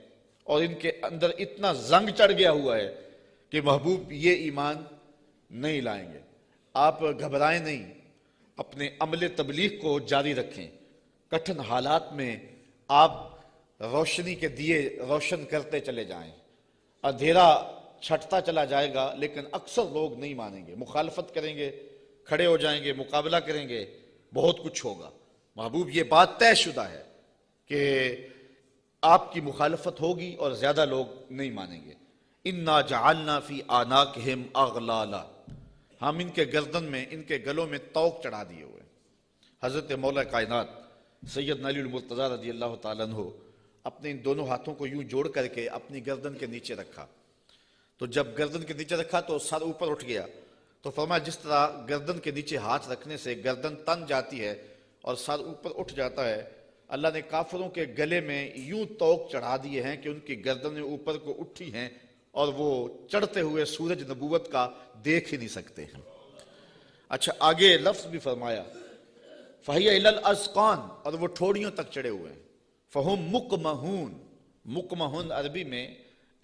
اور ان کے اندر اتنا زنگ چڑھ گیا ہوا ہے کہ محبوب یہ ایمان نہیں لائیں گے۔ آپ گھبرائیں نہیں، اپنے عمل تبلیغ کو جاری رکھیں، کٹھن حالات میں آپ روشنی کے دیے روشن کرتے چلے جائیں، اندھیرا چھٹتا چلا جائے گا لیکن اکثر لوگ نہیں مانیں گے، مخالفت کریں گے، کھڑے ہو جائیں گے، مقابلہ کریں گے، بہت کچھ ہوگا۔ محبوب یہ بات طے شدہ ہے کہ آپ کی مخالفت ہوگی اور زیادہ لوگ نہیں مانیں گے۔ اِنَّا جَعَلْنَا فِي أَعْنَاقِهِمْ أَغْلَالًا، ہم ان کے گردن میں، ان کے گلوں میں طوق چڑھا دیے ہوئے۔ حضرت مولا کائنات سیدنا علی المرتضیٰ رضی اللہ تعالیٰ عنہ اپنے ان دونوں ہاتھوں کو یوں جوڑ کر کے اپنی گردن کے نیچے رکھا، تو جب گردن کے نیچے رکھا تو سر اوپر اٹھ گیا، تو فرمایا جس طرح گردن کے نیچے ہاتھ رکھنے سے گردن تن جاتی ہے اور سر اوپر اٹھ جاتا ہے، اللہ نے کافروں کے گلے میں یوں طوق چڑھا دیے ہیں کہ ان کی گردنیں اوپر کو اٹھی ہیں اور وہ چڑھتے ہوئے سورج نبوت کا دیکھ ہی نہیں سکتے ہیں۔ اچھا آگے لفظ بھی فرمایا فہی الی الاذقان، اور وہ ٹھوڑیوں تک چڑھے ہوئے ہیں. فہم مقمحون، مقمحون عربی میں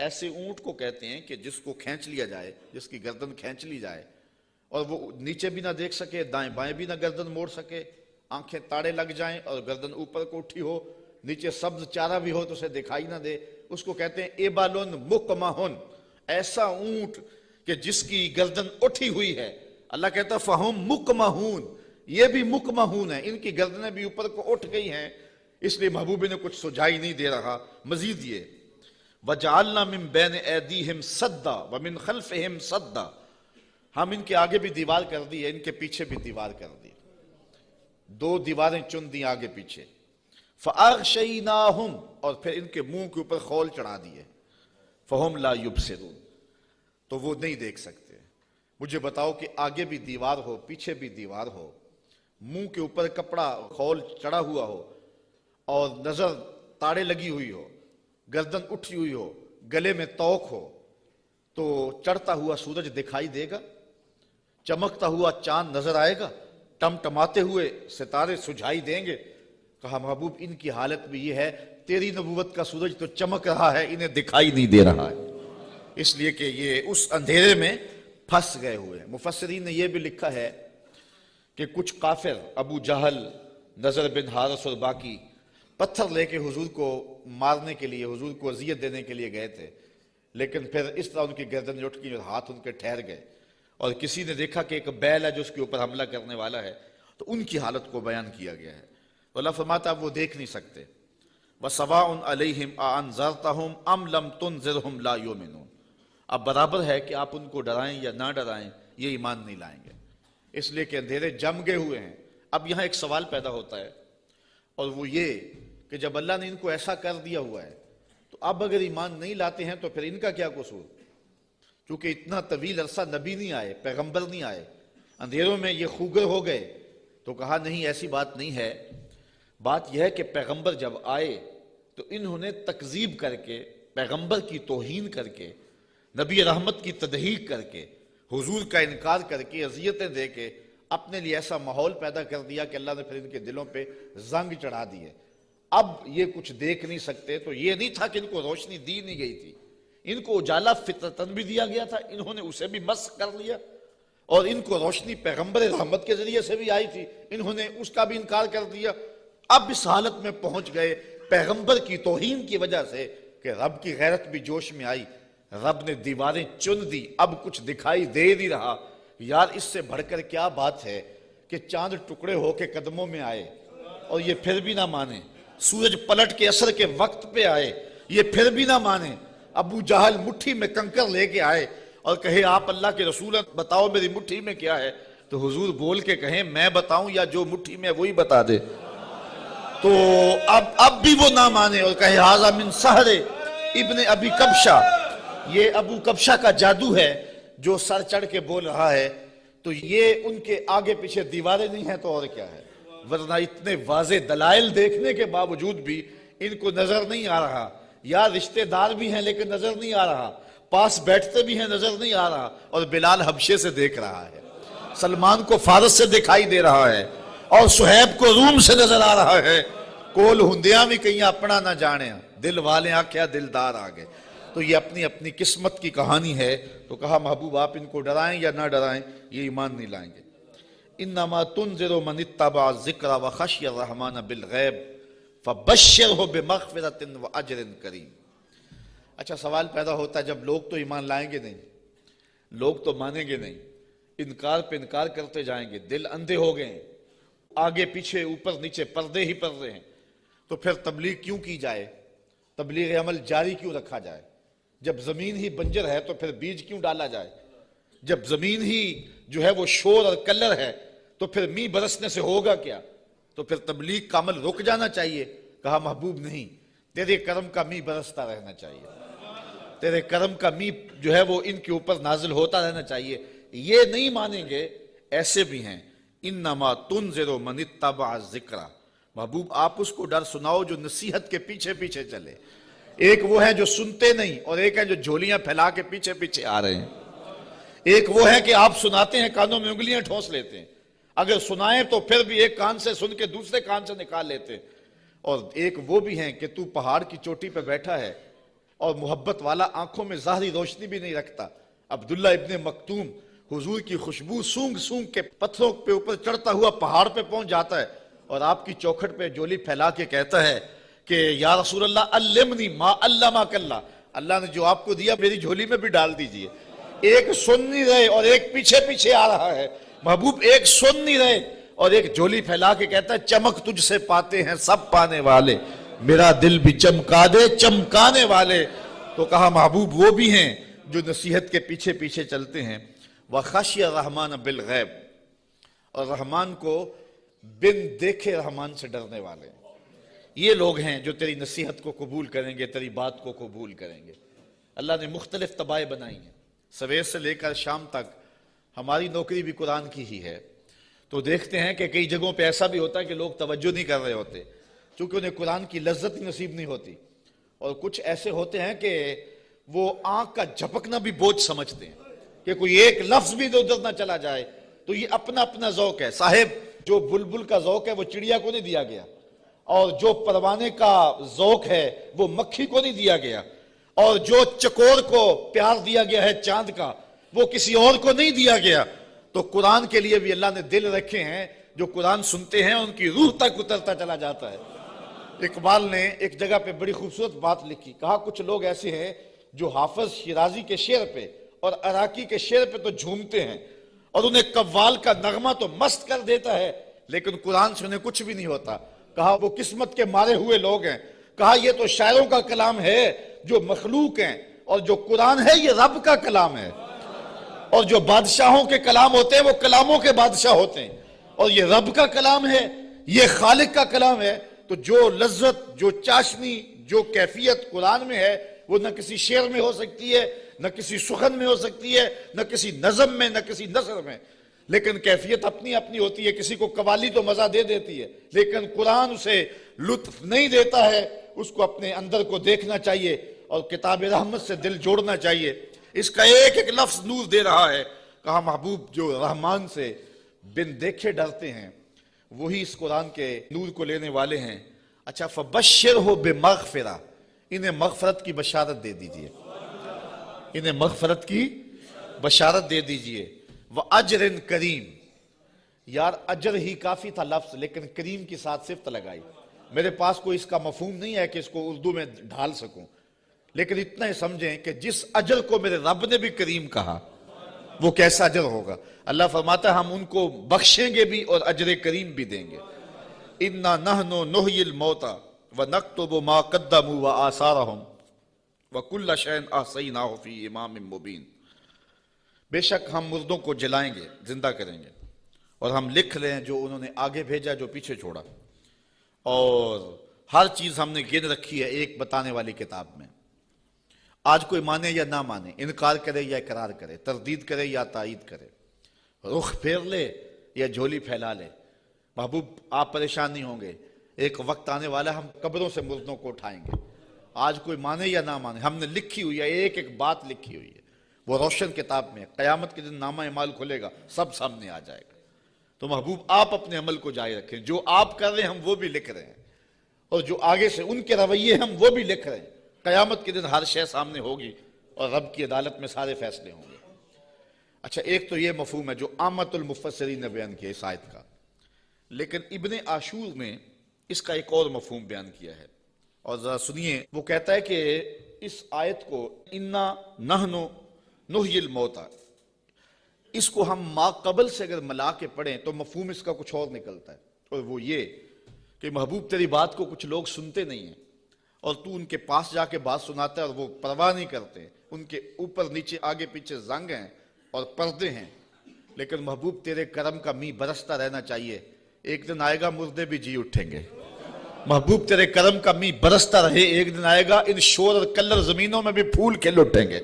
ایسے اونٹ کو کہتے ہیں کہ جس کو کھینچ لیا جائے، جس کی گردن کھینچ لی جائے اور وہ نیچے بھی نہ دیکھ سکے، دائیں بائیں بھی نہ گردن موڑ سکے، آنکھیں تاڑے لگ جائیں اور گردن اوپر کو اٹھی ہو، نیچے سبز چارہ بھی ہو تو اسے دکھائی نہ دے، اس کو کہتے ہیں ایبالن مقمحن. ایسا اونٹ کہ جس کی گردن اٹھی ہوئی ہے. اللہ کہتا ہے فہم مقمحون، یہ بھی مقمحون ہیں، ان کی گردنیں بھی اوپر کو اٹھ گئی ہیں، اس لیے محبوب نے کچھ سجائی نہیں دے رہا. مزید یہ وَجَعَلْنَا مِن بَيْنِ أَيْدِيهِمْ صَدًّا وَمِن خَلْفِهِمْ صَدًّا، ہم ان کے آگے بھی دیوار کر دی ہے، ان کے پیچھے بھی دیوار کر دی، دو دیواریں چن دی آگے پیچھے. فَأَغْشَيْنَاهُمْ، اور پھر ان کے منہ کے اوپر خول چڑھا دیے. فَهُمْ لَا يُبْصِرُونَ، تو وہ نہیں دیکھ سکتے. مجھے بتاؤ کہ آگے بھی دیوار ہو، پیچھے بھی دیوار ہو، منہ کے اوپر کپڑا خول چڑھا ہوا ہو اور نظر تاڑے لگی ہوئی ہو، گردن اٹھی ہوئی ہو، گلے میں توق ہو، تو چڑھتا ہوا سورج دکھائی دے گا؟ چمکتا ہوا چاند نظر آئے گا؟ ٹمٹماتے ہوئے ستارے سجھائی دیں گے؟ کہا محبوب ان کی حالت بھی یہ ہے، تیری نبوت کا سورج تو چمک رہا ہے، انہیں دکھائی نہیں دے رہا ہے، اس لیے کہ یہ اس اندھیرے میں پھنس گئے ہوئے ہیں. مفسرین نے یہ بھی لکھا ہے کہ کچھ کافر، ابو جہل، نضر بن حارث اور باقی، پتھر لے کے حضور کو مارنے کے لیے، حضور کو اذیت دینے کے لیے گئے تھے، لیکن پھر اس طرح ان کی گردن اٹھ گئی اور ہاتھ ان کے ٹھہر گئے، اور کسی نے دیکھا کہ ایک بیل ہے جو اس کے اوپر حملہ کرنے والا ہے، تو ان کی حالت کو بیان کیا گیا ہے. تو اللہ فرماتا اب وہ دیکھ نہیں سکتے. وَسَوَاءٌ عَلَيْهِمْ أَأَنذَرْتَهُمْ أَمْ لَمْ تُنذِرْهُمْ لَا يُؤْمِنُونَ، اب برابر ہے کہ آپ ان کو ڈرائیں یا نہ ڈرائیں، یہ ایمان نہیں لائیں گے، اس لیے کہ اندھیرے جم گئے ہوئے ہیں. اب یہاں ایک سوال پیدا ہوتا ہے، اور وہ یہ کہ جب اللہ نے ان کو ایسا کر دیا ہوا ہے تو اب اگر ایمان نہیں لاتے ہیں تو پھر ان کا کیا قصور؟ چونکہ اتنا طویل عرصہ نبی نہیں آئے، پیغمبر نہیں آئے، اندھیروں میں یہ خوگر ہو گئے. تو کہا نہیں، ایسی بات نہیں ہے. بات یہ ہے کہ پیغمبر جب آئے تو انہوں نے تکذیب کر کے، پیغمبر کی توہین کر کے، نبی رحمت کی تدحیق کر کے، حضور کا انکار کر کے، اذیتیں دے کے اپنے لیے ایسا ماحول پیدا کر دیا کہ اللہ نے پھر ان کے دلوں پہ زنگ چڑھا دیے. اب یہ کچھ دیکھ نہیں سکتے. تو یہ نہیں تھا کہ ان کو روشنی دی نہیں گئی تھی، ان کو اجالا فطرتاً بھی دیا گیا تھا، انہوں نے اسے بھی مسخ کر لیا، اور ان کو روشنی پیغمبر رحمت کے ذریعے سے بھی آئی تھی، انہوں نے اس کا بھی انکار کر دیا. اب اس حالت میں پہنچ گئے پیغمبر کی توہین کی وجہ سے کہ رب کی غیرت بھی جوش میں آئی، رب نے دیواریں چن دی، اب کچھ دکھائی دے نہیں رہا. یار اس سے بڑھ کر کیا بات ہے کہ چاند ٹکڑے ہو کے قدموں میں آئے اور یہ پھر بھی نہ مانے، سورج پلٹ کے عصر کے وقت پہ آئے، یہ پھر بھی نہ مانے. ابو جہل مٹھی میں کنکر لے کے آئے اور کہے آپ اللہ کے رسول ہیں، بتاؤ میری مٹھی میں کیا ہے. تو حضور بول کے کہیں میں بتاؤں یا جو مٹھی میں وہی بتا دے. تو اب بھی وہ نہ مانے اور کہے ھذا من سحر ابن ابی کبشہ، یہ ابو کبشہ کا جادو ہے جو سر چڑھ کے بول رہا ہے. تو یہ ان کے آگے پیچھے دیواریں نہیں ہیں تو اور کیا ہے، ورنہ اتنے واضح دلائل دیکھنے کے باوجود بھی ان کو نظر نہیں آ رہا. یا رشتہ دار بھی ہیں لیکن نظر نہیں آ رہا، پاس بیٹھتے بھی ہیں نظر نہیں آ رہا. اور بلال حبشے سے دیکھ رہا ہے، سلمان کو فارس سے دکھائی دے رہا ہے، اور صہیب کو روم سے نظر آ رہا ہے. کول ہندیاں بھی کہیں اپنا نہ جانے، دل والے آکھیا دلدار آگے. تو یہ اپنی اپنی قسمت کی کہانی ہے. تو کہا محبوب آپ ان کو ڈرائیں یا نہ ڈرائیں، یہ ایمان نہیں لائیں گے. انما تنذر من اتبع الذکر وخشی الرحمن بالغیب فبشرہ بمغفرۃ واجر کریم. اچھا سوال پیدا ہوتا ہے جب لوگ تو ایمان لائیں گے نہیں، لوگ تو مانیں گے نہیں، انکار پہ انکار کرتے جائیں گے، دل اندھے ہو گئے ہیں، آگے پیچھے اوپر نیچے پردے ہی پردے ہیں، تو پھر تبلیغ کیوں کی جائے، تبلیغ عمل جاری کیوں رکھا جائے؟ جب زمین ہی بنجر ہے تو پھر بیج کیوں ڈالا جائے؟ جب زمین ہی جو ہے وہ شور اور کلر ہے تو پھر می برسنے سے ہوگا کیا؟ تو پھر تبلیغ کا عمل رک جانا چاہیے. کہا محبوب نہیں، تیرے کرم کا می برستا رہنا چاہیے، تیرے کرم کا می جو ہے وہ ان کے اوپر نازل ہوتا رہنا چاہیے. یہ نہیں مانیں گے. ایسے بھی ہیں انما تنذر من اتبع الذکر. محبوب آپ اس کو ڈر سناؤ جو نصیحت کے پیچھے پیچھے چلے. ایک وہ ہیں جو سنتے نہیں اور ایک ہیں جو جھولیاں پھیلا کے پیچھے پیچھے آ رہے ہیں. ایک وہ ہے کہ آپ سناتے ہیں کانوں میں انگلیاں ٹھونس لیتے ہیں، اگر سنائیں تو پھر بھی ایک کان سے سن کے دوسرے کان سے نکال لیتے. اور ایک وہ بھی ہیں کہ تو پہاڑ کی چوٹی پہ بیٹھا ہے اور محبت والا, آنکھوں میں ظاہری روشنی بھی نہیں رکھتا. عبداللہ ابن مکتوم حضور کی خوشبو سونگ سونگ کے پتھروں پہ اوپر چڑھتا ہوا پہاڑ پہ پہنچ جاتا ہے اور آپ کی چوکھٹ پہ جولی پھیلا کے کہتا ہے کہ یا رسول اللہ علمنی ما علمک اللہ, اللہ نے جو آپ کو دیا میری جھولی میں بھی ڈال دیجئے. ایک سن نہیں رہے اور ایک پیچھے پیچھے آ رہا ہے. محبوب ایک سن نہیں رہے اور ایک جھولی پھیلا کے کہتا ہے چمک تجھ سے پاتے ہیں سب پانے والے, میرا دل بھی چمکا دے چمکانے والے. تو کہا محبوب وہ بھی ہیں جو نصیحت کے پیچھے پیچھے چلتے ہیں. وَخَشْيَ الرَّحْمَانَ بِالْغَیب, اور رحمان کو بن دیکھے رحمان سے ڈرنے والے. یہ لوگ ہیں جو تیری نصیحت کو قبول کریں گے, تیری بات کو قبول کریں گے. اللہ نے مختلف طبائع بنائی ہیں. سویر سے لے کر شام تک ہماری نوکری بھی قرآن کی ہی ہے. تو دیکھتے ہیں کہ کئی جگہوں پہ ایسا بھی ہوتا ہے کہ لوگ توجہ نہیں کر رہے ہوتے چونکہ انہیں قرآن کی لذت ہی نصیب نہیں ہوتی. اور کچھ ایسے ہوتے ہیں کہ وہ آنکھ کا جھپکنا بھی بوجھ سمجھتے ہیں کہ کوئی ایک لفظ بھی ادھر نہ چلا جائے. تو یہ اپنا اپنا ذوق ہے. صاحب جو بلبل کا ذوق ہے وہ چڑیا کو نہیں دیا گیا, اور جو پروانے کا ذوق ہے وہ مکھی کو نہیں دیا گیا, اور جو چکور کو پیار دیا گیا ہے چاند کا وہ کسی اور کو نہیں دیا گیا. تو قرآن کے لیے بھی اللہ نے دل رکھے ہیں, جو قرآن سنتے ہیں ان کی روح تک اترتا چلا جاتا ہے. اقبال نے ایک جگہ پہ بڑی خوبصورت بات لکھی, کہا کچھ لوگ ایسے ہیں جو حافظ شیرازی کے شعر پہ اور عراقی کے شعر پہ تو جھومتے ہیں اور انہیں قوال کا نغمہ تو مست کر دیتا ہے, لیکن قرآن سے انہیں کچھ بھی نہیں ہوتا. کہا وہ قسمت کے مارے ہوئے لوگ ہیں. کہا یہ تو شاعروں کا کلام ہے جو مخلوق ہیں, اور جو قرآن ہے یہ رب کا کلام ہے. اور جو بادشاہوں کے کلام ہوتے ہیں وہ کلاموں کے بادشاہ ہوتے ہیں, اور یہ رب کا کلام ہے, یہ خالق کا کلام ہے. تو جو لذت, جو چاشنی, جو کیفیت قرآن میں ہے وہ نہ کسی شعر میں ہو سکتی ہے, نہ کسی سخن میں ہو سکتی ہے, نہ کسی نظم میں, نہ کسی نثر میں. لیکن کیفیت اپنی اپنی ہوتی ہے. کسی کو قوالی تو مزہ دے دیتی ہے, لیکن قرآن اسے لطف نہیں دیتا ہے. اس کو اپنے اندر کو دیکھنا چاہیے اور کتاب رحمت سے دل جوڑنا چاہیے. اس کا ایک ایک لفظ نور دے رہا ہے. کہا محبوب جو رحمان سے بن دیکھے ڈرتے ہیں وہی اس قرآن کے نور کو لینے والے ہیں. اچھا فبشرہ بمغفرہ, انہیں مغفرت کی بشارت دے دیجئے, انہیں مغفرت کی بشارت دے دیجئے. وَأَجْرٍ کریم, یار اجر ہی کافی تھا لفظ, لیکن کریم کی ساتھ صفت لگائی. میرے پاس کوئی اس کا مفہوم نہیں ہے کہ اس کو اردو میں ڈھال سکوں, لیکن اتنا ہی سمجھیں کہ جس اجر کو میرے رب نے بھی کریم کہا وہ کیسا اجر ہوگا. اللہ فرماتا ہے ہم ان کو بخشیں گے بھی اور اجر کریم بھی دیں گے. اِنَّا نَحْنُ نُحْيِي الْمَوْتَى وَنَكْتُبُ مَا قَدَّمُوا وَآثَارَهُمْ وَكُلَّ شَيْءٍ أَحْصَيْنَاهُ فِي إِمَامٍ مُبِينٍ. بے شک ہم مردوں کو جلائیں گے, زندہ کریں گے, اور ہم لکھ لیں جو انہوں نے آگے بھیجا, جو پیچھے چھوڑا, اور ہر چیز ہم نے گن رکھی ہے ایک بتانے والی کتاب میں. آج کوئی مانے یا نہ مانے, انکار کرے یا اقرار کرے, تردید کرے یا تائید کرے, رخ پھیر لے یا جھولی پھیلا لے, محبوب آپ پریشان نہیں ہوں گے. ایک وقت آنے والا ہم قبروں سے مردوں کو اٹھائیں گے. آج کوئی مانے یا نہ مانے, ہم نے لکھی ہوئی ہے, ایک ایک بات لکھی ہوئی ہے, وہ روشن کتاب میں. قیامت کے دن نامہ اعمال کھلے گا, سب سامنے آ جائے گا. تو محبوب آپ اپنے عمل کو جاری رکھیں, جو آپ کر رہے ہیں ہم وہ بھی لکھ رہے ہیں, اور جو آگے سے ان کے رویے ہم وہ بھی لکھ رہے ہیں. قیامت کے دن ہر شے سامنے ہوگی اور رب کی عدالت میں سارے فیصلے ہوں گے. اچھا ایک تو یہ مفہوم ہے جو عامت المفسرین نے بیان کیا اس آیت کا, لیکن ابن عاشور میں اس کا ایک اور مفہوم بیان کیا ہے, اور ذرا سنیے. وہ کہتا ہے کہ اس آیت کو اِنَّا نَحْنُ نُحْيِي الْمَوْتَى, اس کو ہم ما قبل سے اگر ملا کے پڑھیں تو مفہوم اس کا کچھ اور نکلتا ہے, اور وہ یہ کہ محبوب تیری بات کو کچھ لوگ سنتے نہیں ہیں اور تو ان کے پاس جا کے بات سناتا ہے اور وہ پرواہ نہیں کرتے. ان کے اوپر نیچے آگے پیچھے زنگ ہیں اور پردے ہیں, لیکن محبوب تیرے کرم کا می برستا رہنا چاہیے. ایک دن آئے گا مردے بھی جی اٹھیں گے. محبوب تیرے کرم کا می برستا رہے, ایک دن آئے گا ان شور اور کلر زمینوں میں بھی پھول کھل اٹھیں گے.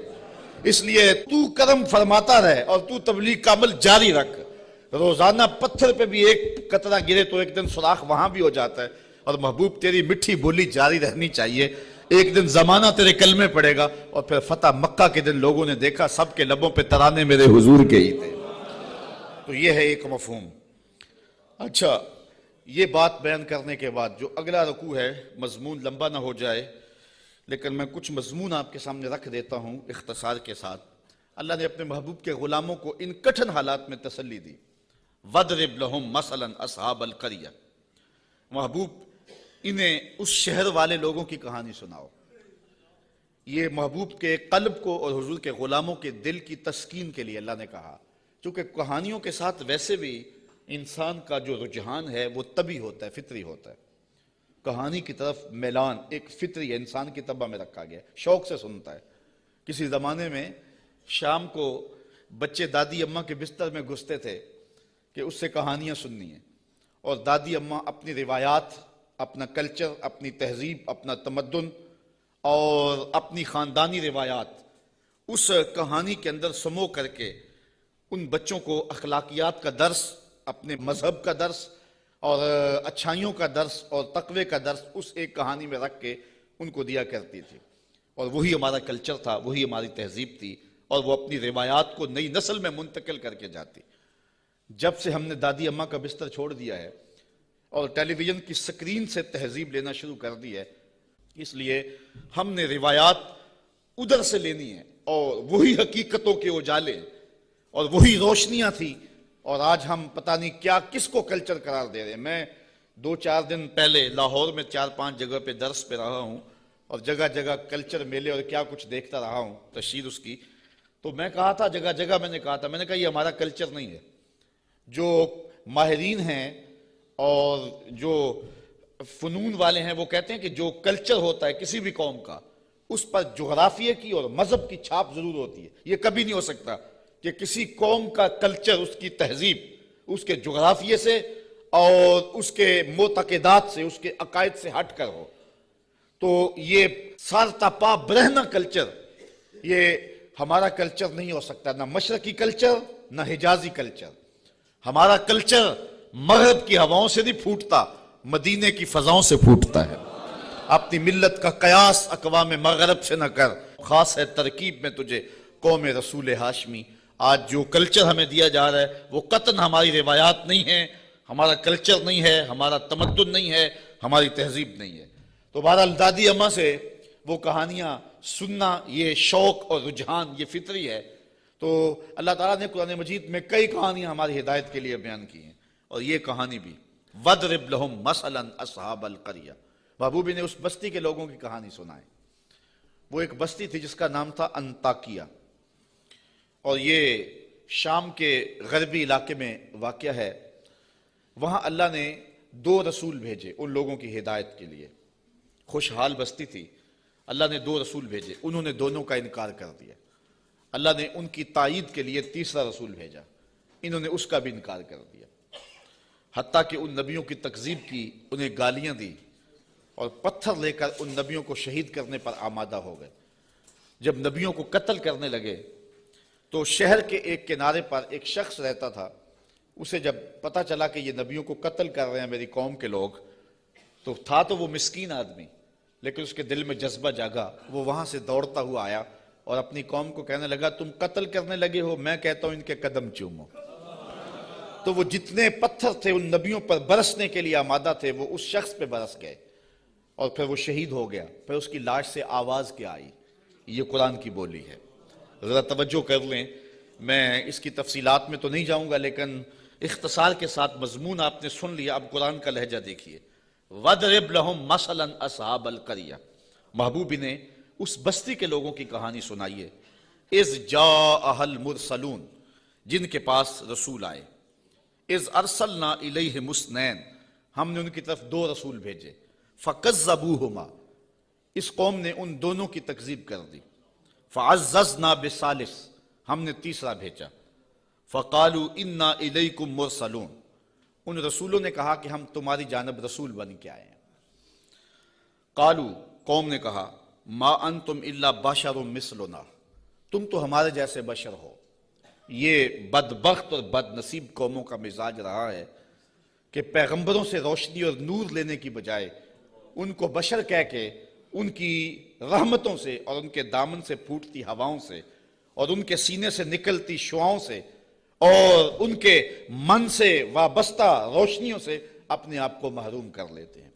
اس لیے تو کرم فرماتا رہے اور تو تبلیغ کا عمل جاری رکھ. روزانہ پتھر پہ بھی ایک قطرہ گرے تو ایک دن سوراخ وہاں بھی ہو جاتا ہے. اور محبوب تیری مٹھی بولی جاری رہنی چاہیے. ایک دن زمانہ تیرے کلمے پڑے گا, اور پھر فتح مکہ کے دن لوگوں نے دیکھا سب کے لبوں پہ ترانے میرے حضور کے ہی تھے. تو یہ ہے ایک مفہوم. اچھا، یہ بات بیان کرنے کے بعد جو اگلا رکوع ہے، مضمون لمبا نہ ہو جائے لیکن میں کچھ مضمون آپ کے سامنے رکھ دیتا ہوں اختصار کے ساتھ۔ اللہ نے اپنے محبوب کے غلاموں کو ان کٹھن حالات میں تسلی دی۔ وَضْرِبْ لَهُمْ مَثَلًا أَصْحَابَ الْقَرْيَةِ، محبوب انہیں اس شہر والے لوگوں کی کہانی سناؤ۔ یہ محبوب کے قلب کو اور حضور کے غلاموں کے دل کی تسکین کے لیے اللہ نے کہا، چونکہ کہانیوں کے ساتھ ویسے بھی انسان کا جو رجحان ہے وہ طبعی ہوتا ہے، فطری ہوتا ہے۔ کہانی کی طرف میلان ایک فطری ہے، انسان کی طبع میں رکھا گیا، شوق سے سنتا ہے۔ کسی زمانے میں شام کو بچے دادی اماں کے بستر میں گھستے تھے کہ اس سے کہانیاں سننی ہیں، اور دادی اماں اپنی روایات، اپنا کلچر، اپنی تہذیب، اپنا تمدن اور اپنی خاندانی روایات اس کہانی کے اندر سمو کر کے ان بچوں کو اخلاقیات کا درس، اپنے مذہب کا درس اور اچھائیوں کا درس اور تقوی کا درس اس ایک کہانی میں رکھ کے ان کو دیا کرتی تھی۔ اور وہی ہمارا کلچر تھا، وہی ہماری تہذیب تھی، اور وہ اپنی روایات کو نئی نسل میں منتقل کر کے جاتی۔ جب سے ہم نے دادی اماں کا بستر چھوڑ دیا ہے اور ٹیلی ویژن کی سکرین سے تہذیب لینا شروع کر دی ہے، اس لیے ہم نے روایات ادھر سے لینی ہے، اور وہی حقیقتوں کے اجالے اور وہی روشنیاں تھی، اور آج ہم پتہ نہیں کیا کس کو کلچر قرار دے رہے ہیں۔ میں 2-4 دن پہلے لاہور میں 4-5 جگہ پہ درس پہ رہا ہوں، اور جگہ جگہ کلچر میلے اور کیا کچھ دیکھتا رہا ہوں، تشہیر اس کی۔ تو میں کہا تھا، جگہ جگہ میں نے کہا یہ ہمارا کلچر نہیں ہے۔ جو ماہرین ہیں اور جو فنون والے ہیں وہ کہتے ہیں کہ جو کلچر ہوتا ہے کسی بھی قوم کا، اس پر جغرافیے کی اور مذہب کی چھاپ ضرور ہوتی ہے۔ یہ کبھی نہیں ہو سکتا کہ کسی قوم کا کلچر، اس کی تہذیب، اس کے جغرافیے سے اور اس کے معتقدات سے، اس کے عقائد سے ہٹ کر ہو۔ تو یہ سارتا پا برہنہ کلچر، یہ ہمارا کلچر نہیں ہو سکتا، نہ مشرقی کلچر نہ حجازی کلچر۔ ہمارا کلچر مغرب کی ہواؤں سے نہیں پھوٹتا، مدینے کی فضاؤں سے پھوٹتا ہے۔ اپنی ملت کا قیاس اقوام مغرب سے نہ کر، خاص ہے ترکیب میں تجھے قوم رسول ہاشمی۔ آج جو کلچر ہمیں دیا جا رہا ہے وہ قطعاً ہماری روایات نہیں ہیں، ہمارا کلچر نہیں ہے، ہمارا تمدن نہیں ہے، ہماری تہذیب نہیں ہے۔ تو بہرحال دادی اماں سے وہ کہانیاں سننا، یہ شوق اور رجحان، یہ فطری ہے۔ تو اللہ تعالیٰ نے قرآن مجید میں کئی کہانیاں ہماری ہدایت کے لیے بیان کی ہیں، اور یہ کہانی بھی وَضْرِبْ لَهُمْ مَثَلًا أَصْحَابَ الْقَرْيَةِ، محبوبی نے اس بستی کے لوگوں کی کہانی سنائے۔ وہ ایک بستی تھی جس کا نام تھا انطاکیہ، اور یہ شام کے غربی علاقے میں واقع ہے۔ وہاں اللہ نے 2 رسول بھیجے ان لوگوں کی ہدایت کے لیے۔ خوشحال بستی تھی، اللہ نے 2 رسول بھیجے، انہوں نے دونوں کا انکار کر دیا۔ اللہ نے ان کی تائید کے لیے تیسرا رسول بھیجا، انہوں نے اس کا بھی انکار کر دیا، حتیٰ کہ ان نبیوں کی تکذیب کی، انہیں گالیاں دی، اور پتھر لے کر ان نبیوں کو شہید کرنے پر آمادہ ہو گئے۔ جب نبیوں کو قتل کرنے لگے تو شہر کے ایک کنارے پر ایک شخص رہتا تھا، اسے جب پتہ چلا کہ یہ نبیوں کو قتل کر رہے ہیں میری قوم کے لوگ، تو تھا تو وہ مسکین آدمی، لیکن اس کے دل میں جذبہ جاگا، وہ وہاں سے دوڑتا ہوا آیا اور اپنی قوم کو کہنے لگا تم قتل کرنے لگے ہو، میں کہتا ہوں ان کے قدم چومو۔ تو وہ جتنے پتھر تھے ان نبیوں پر برسنے کے لیے آمادہ تھے وہ اس شخص پہ برس گئے، اور پھر وہ شہید ہو گیا۔ پھر اس کی لاش سے آواز کیا آئی، یہ قرآن کی بولی ہے۔ ذرا توجہ کر لیں، میں اس کی تفصیلات میں تو نہیں جاؤں گا، لیکن اختصار کے ساتھ مضمون آپ نے سن لیا۔ اب قرآن کا لہجہ دیکھیے، وَضْرِبْ لَهُمْ مَثَلًا أَصْحَابَ الْقَرْيَةِ، محبوبی نے اس بستی کے لوگوں کی کہانی سنائیے۔ اِذْ جَاءَهَا الْمُرْسَلُونَ، جن کے پاس رسول آئے۔ اِذْ أَرْسَلْنَا إِلَيْهِمُ اثْنَيْنِ، ہم نے ان کی طرف 2 رسول بھیجے۔ فَكَذَّبُوهُمَا، اس قوم نے ان دونوں کی تکذیب کر دی۔ فَعَزَّزْنَا بِثَالِثٍ، ہم نے تیسرا بھیجا۔ فَقَالُوا إِنَّا إِلَيْكُمْ مُرْسَلُونَ، ان رسولوں نے کہا کہ ہم تمہاری جانب رسول بن کے آئے ہیں۔ قالوا، قوم نے کہا، ما انتم الا بشر مثلنا، تم تو ہمارے جیسے بشر ہو۔ یہ بدبخت اور بد نصیب قوموں کا مزاج رہا ہے کہ پیغمبروں سے روشنی اور نور لینے کی بجائے ان کو بشر کہہ کے ان کی رحمتوں سے اور ان کے دامن سے پھوٹتی ہواؤں سے اور ان کے سینے سے نکلتی شعاؤں سے اور ان کے من سے وابستہ روشنیوں سے اپنے آپ کو محروم کر لیتے ہیں،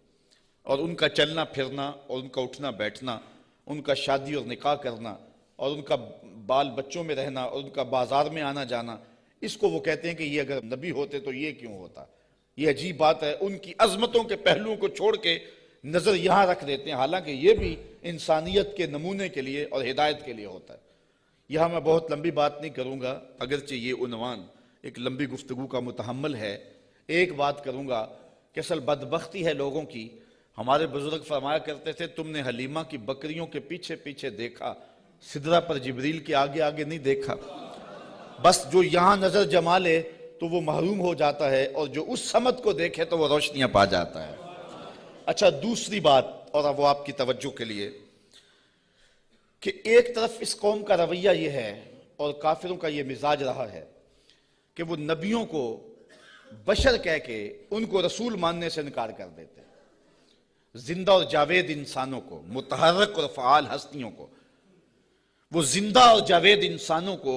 اور ان کا چلنا پھرنا اور ان کا اٹھنا بیٹھنا، ان کا شادی اور نکاح کرنا اور ان کا بال بچوں میں رہنا اور ان کا بازار میں آنا جانا، اس کو وہ کہتے ہیں کہ یہ اگر نبی ہوتے تو یہ کیوں ہوتا۔ یہ عجیب بات ہے، ان کی عظمتوں کے پہلوؤں کو چھوڑ کے نظر یہاں رکھ دیتے ہیں، حالانکہ یہ بھی انسانیت کے نمونے کے لیے اور ہدایت کے لیے ہوتا ہے۔ یہاں میں بہت لمبی بات نہیں کروں گا، اگرچہ یہ عنوان ایک لمبی گفتگو کا متحمل ہے۔ ایک بات کروں گا کہ اصل بدبختی ہے لوگوں کی، ہمارے بزرگ فرمایا کرتے تھے تم نے حلیمہ کی بکریوں کے پیچھے پیچھے دیکھا، سدرہ پر جبریل کے آگے آگے نہیں دیکھا۔ بس جو یہاں نظر جما لے تو وہ محروم ہو جاتا ہے، اور جو اس سمت کو دیکھے تو وہ روشنیاں پا جاتا ہے۔ اچھا، دوسری بات، اور اب وہ آپ کی توجہ کے لیے، کہ ایک طرف اس قوم کا رویہ یہ ہے اور کافروں کا یہ مزاج رہا ہے کہ وہ نبیوں کو بشر کہہ کے ان کو رسول ماننے سے انکار کر دیتے ہیں۔ زندہ اور جاوید انسانوں کو، متحرک اور فعال ہستیوں کو، وہ زندہ اور جاوید انسانوں کو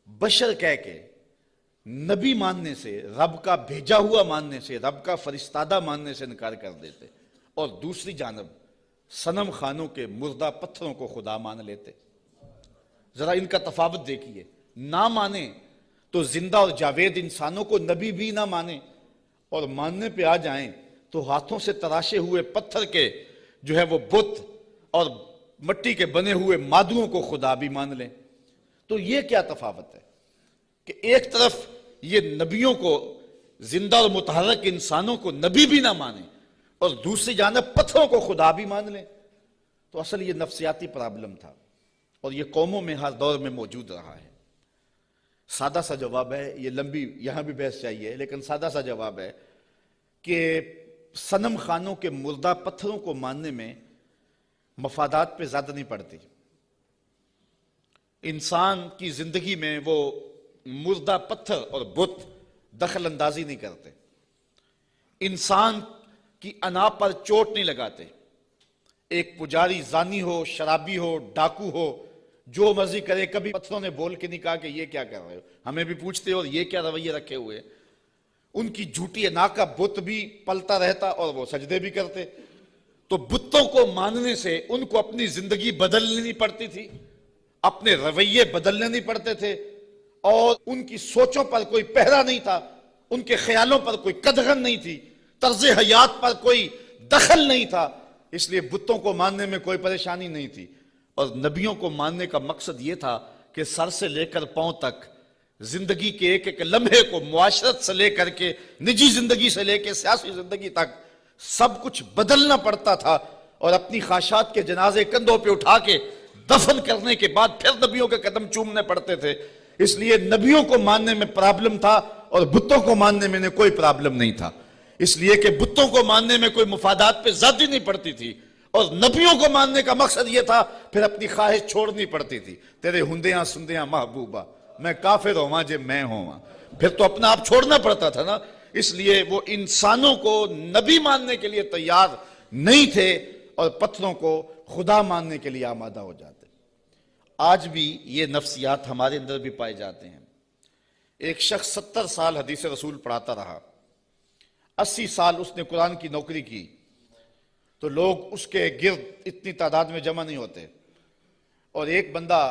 بشر کہہ کے نبی ماننے سے، رب کا بھیجا ہوا ماننے سے، رب کا فرستادہ ماننے سے انکار کر دیتے، اور دوسری جانب صنم خانوں کے مردہ پتھروں کو خدا مان لیتے۔ ذرا ان کا تفاوت دیکھیے، نہ مانے تو زندہ اور جاوید انسانوں کو نبی بھی نہ مانے، اور ماننے پہ آ جائیں تو ہاتھوں سے تراشے ہوئے پتھر کے جو ہے وہ بت اور مٹی کے بنے ہوئے مادوؤں کو خدا بھی مان لیں۔ تو یہ کیا تفاوت ہے کہ ایک طرف یہ نبیوں کو، زندہ اور متحرک انسانوں کو نبی بھی نہ مانے، اور دوسری جانب پتھروں کو خدا بھی مان لیں؟ تو اصل یہ نفسیاتی پرابلم تھا، اور یہ قوموں میں ہر دور میں موجود رہا ہے۔ سادہ سا جواب ہے، یہ لمبی یہاں بھی بحث چاہیے، لیکن سادہ سا جواب ہے کہ صنم خانوں کے مردہ پتھروں کو ماننے میں مفادات پہ زیادہ نہیں پڑتی۔ انسان کی زندگی میں وہ مردہ پتھر اور بت دخل اندازی نہیں کرتے، انسان کی انا پر چوٹ نہیں لگاتے۔ ایک پجاری زانی ہو، شرابی ہو، ڈاکو ہو، جو مرضی کرے، کبھی پتھروں نے بول کے نہیں کہا کہ یہ کیا کر رہے ہو، ہمیں بھی پوچھتے اور یہ کیا رویے رکھے ہوئے۔ ان کی جھوٹی انا کا بت بھی پلتا رہتا اور وہ سجدے بھی کرتے۔ تو بتوں کو ماننے سے ان کو اپنی زندگی بدلنی نہیں پڑتی تھی، اپنے رویے بدلنے نہیں پڑتے تھے، اور ان کی سوچوں پر کوئی پہرا نہیں تھا، ان کے خیالوں پر کوئی قدغن نہیں تھی، طرز حیات پر کوئی دخل نہیں تھا، اس لیے بتوں کو ماننے میں کوئی پریشانی نہیں تھی۔ اور نبیوں کو ماننے کا مقصد یہ تھا کہ سر سے لے کر پاؤں تک زندگی کے ایک ایک لمحے کو، معاشرت سے لے کر کے نجی زندگی سے لے کے سیاسی زندگی تک سب کچھ بدلنا پڑتا تھا، اور اپنی خواہشات کے جنازے کندھوں پہ اٹھا کے دفن کرنے کے بعد پھر نبیوں کے قدم چومنے پڑتے تھے۔ اس لیے نبیوں کو ماننے میں پرابلم تھا اور بتوں کو ماننے میں کوئی پرابلم نہیں تھا، اس لیے کہ بتوں کو ماننے میں کوئی مفادات پہ زیادتی نہیں پڑتی تھی، اور نبیوں کو ماننے کا مقصد یہ تھا پھر اپنی خواہش چھوڑنی پڑتی تھی۔ تیرے ہندیاں سندیاں محبوبہ، میں کافر ہوں جے میں ہوں، پھر تو اپنا آپ چھوڑنا پڑتا تھا نا۔ اس لیے وہ انسانوں کو نبی ماننے کے لیے تیار نہیں تھے، اور پتھروں کو خدا ماننے کے لیے آمادہ ہو جاتے۔ آج بھی یہ نفسیات ہمارے اندر بھی پائے جاتے ہیں۔ ایک شخص 70 سال حدیث رسول پڑھاتا رہا، 80 سال اس نے قرآن کی نوکری کی، تو لوگ اس کے گرد اتنی تعداد میں جمع نہیں ہوتے، اور ایک بندہ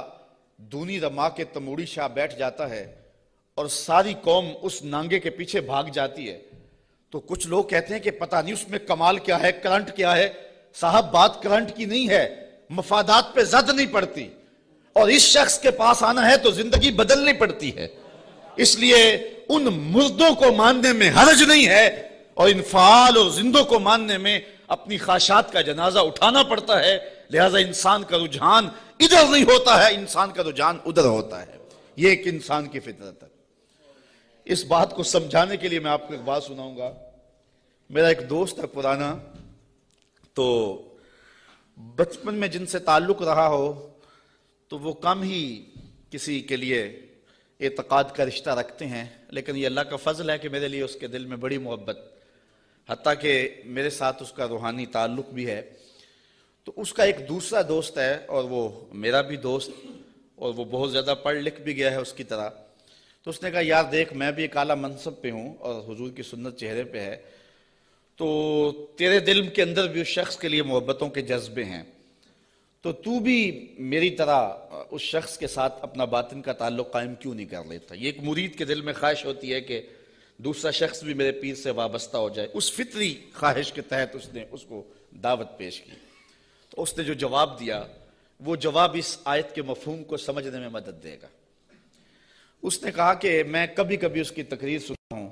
دونی رما کے تموڑی شاہ بیٹھ جاتا ہے اور ساری قوم اس نانگے کے پیچھے بھاگ جاتی ہے، تو کچھ لوگ کہتے ہیں کہ پتہ نہیں اس میں کمال کیا ہے، کرنٹ کیا ہے۔ صاحب، بات کرنٹ کی نہیں ہے، مفادات پہ زد نہیں پڑتی، اور اس شخص کے پاس آنا ہے تو زندگی بدلنی پڑتی ہے۔ اس لیے ان مردوں کو ماننے میں حرج نہیں ہے، اور ان فعال اور زندوں کو ماننے میں اپنی خواہشات کا جنازہ اٹھانا پڑتا ہے۔ لہذا انسان کا رجحان ادھر نہیں ہوتا ہے، انسان کا رجحان ادھر ہوتا ہے۔ یہ ایک انسان کی فطرت ہے۔ اس بات کو سمجھانے کے لیے میں آپ کو ایک بات سناؤں گا۔ میرا ایک دوست ہے پرانا، تو بچپن میں جن سے تعلق رہا ہو تو وہ کم ہی کسی کے لیے اعتقاد کا رشتہ رکھتے ہیں، لیکن یہ اللہ کا فضل ہے کہ میرے لیے اس کے دل میں بڑی محبت، حتیٰ کہ میرے ساتھ اس کا روحانی تعلق بھی ہے۔ تو اس کا ایک دوسرا دوست ہے، اور وہ میرا بھی دوست، اور وہ بہت زیادہ پڑھ لکھ بھی گیا ہے اس کی طرح۔ تو اس نے کہا یار دیکھ میں بھی ایک اعلیٰ منصب پہ ہوں اور حضور کی سنت چہرے پہ ہے، تو تیرے دل کے اندر بھی اس شخص کے لیے محبتوں کے جذبے ہیں، تو تو بھی میری طرح اس شخص کے ساتھ اپنا باطن کا تعلق قائم کیوں نہیں کر لیتا؟ یہ ایک مرید کے دل میں خواہش ہوتی ہے کہ دوسرا شخص بھی میرے پیر سے وابستہ ہو جائے. اس فطری خواہش کے تحت اس نے اس کو دعوت پیش کی. تو اس نے جو جواب دیا وہ جواب اس آیت کے مفہوم کو سمجھنے میں مدد دے گا. اس نے کہا کہ میں کبھی کبھی اس کی تقریر سنتا ہوں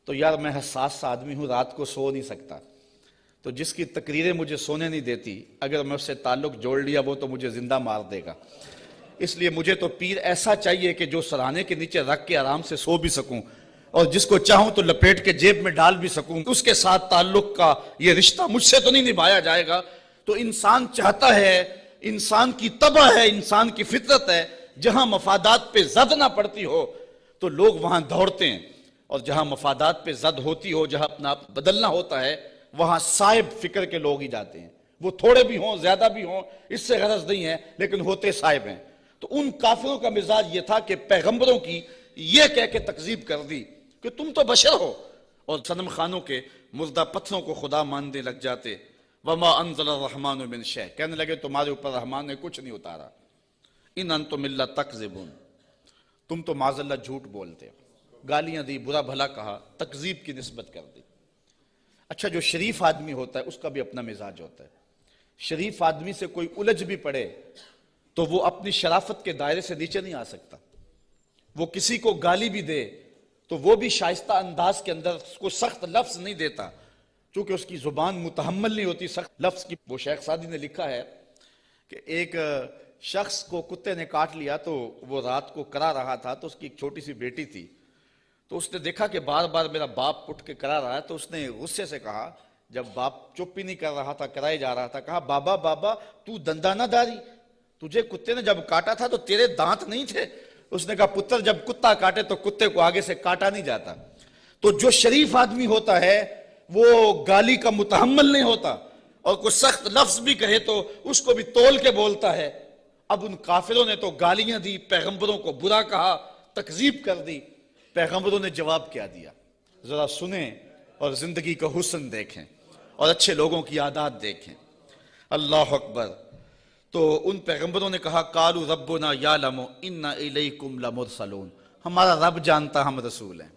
تو یار میں حساس سا آدمی ہوں، رات کو سو نہیں سکتا، تو جس کی تقریریں مجھے سونے نہیں دیتی اگر میں اس سے تعلق جوڑ لیا وہ تو مجھے زندہ مار دے گا. اس لیے مجھے تو پیر ایسا چاہیے کہ جو سرہانے کے نیچے رکھ کے آرام سے سو بھی سکوں اور جس کو چاہوں تو لپیٹ کے جیب میں ڈال بھی سکوں. اس کے ساتھ تعلق کا یہ رشتہ مجھ سے تو نہیں نبھایا جائے گا. تو انسان چاہتا ہے، انسان کی طبع ہے، انسان کی فطرت ہے، جہاں مفادات پہ زد نہ پڑتی ہو تو لوگ وہاں دوڑتے ہیں، اور جہاں مفادات پہ زد ہوتی ہو، جہاں اپنا آپ بدلنا ہوتا ہے، وہاں صائب فکر کے لوگ ہی جاتے ہیں. وہ تھوڑے بھی ہوں زیادہ بھی ہوں اس سے غرض نہیں ہے، لیکن ہوتے صائب ہیں. تو ان کافروں کا مزاج یہ تھا کہ پیغمبروں کی یہ کہہ کے تکذیب کر دی کہ تم تو بشر ہو، اور صنم خانوں کے مردہ پتھروں کو خدا ماننے لگ جاتے. وما انزل الرحمن من شیء، کہنے لگے تمہارے اوپر رحمان نے کچھ نہیں اتارا. ان انتم الا تکذبون، تم تو معاذ اللہ جھوٹ بولتے ہو. گالیاں دی، برا بھلا کہا، تکذیب کی نسبت کر دی. اچھا جو شریف آدمی ہوتا ہے اس کا بھی اپنا مزاج ہوتا ہے. شریف آدمی سے کوئی الجھ بھی پڑے تو وہ اپنی شرافت کے دائرے سے نیچے نہیں آ سکتا. وہ کسی کو گالی بھی دے تو وہ بھی شائستہ انداز کے اندر اس کو سخت لفظ نہیں دیتا، چونکہ اس کی زبان متحمل نہیں ہوتی سخت لفظ کی. وہ شیخ سعدی نے لکھا ہے کہ ایک شخص کو کتے نے کاٹ لیا تو وہ رات کو کرا رہا تھا، تو اس کی ایک چھوٹی سی بیٹی تھی. تو اس نے دیکھا کہ بار بار میرا باپ اٹھ کے کرا رہا ہے، تو اس نے غصے سے کہا، جب باپ چپ ہی نہیں کر رہا تھا، کرائے جا رہا تھا، کہا بابا بابا تو دندہ نہ داری، تجھے کتے نے جب کاٹا تھا تو تیرے دانت نہیں تھے؟ اس نے کہا پتر جب کتا کاٹے تو کتے کو آگے سے کاٹا نہیں جاتا. تو جو شریف آدمی ہوتا ہے وہ گالی کا متحمل نہیں ہوتا، اور کوئی سخت لفظ بھی کہے تو اس کو بھی تول کے بولتا ہے. اب ان کافروں نے تو گالیاں دی، پیغمبروں کو برا کہا، تکذیب کر دی. پیغمبروں نے جواب کیا دیا ذرا سنیں اور زندگی کا حسن دیکھیں اور اچھے لوگوں کی عادات دیکھیں. اللہ اکبر. تو ان پیغمبروں نے کہا قالوا ربنا یعلم انا الیکم لمرسلون، ہمارا رب جانتا ہم رسول ہیں.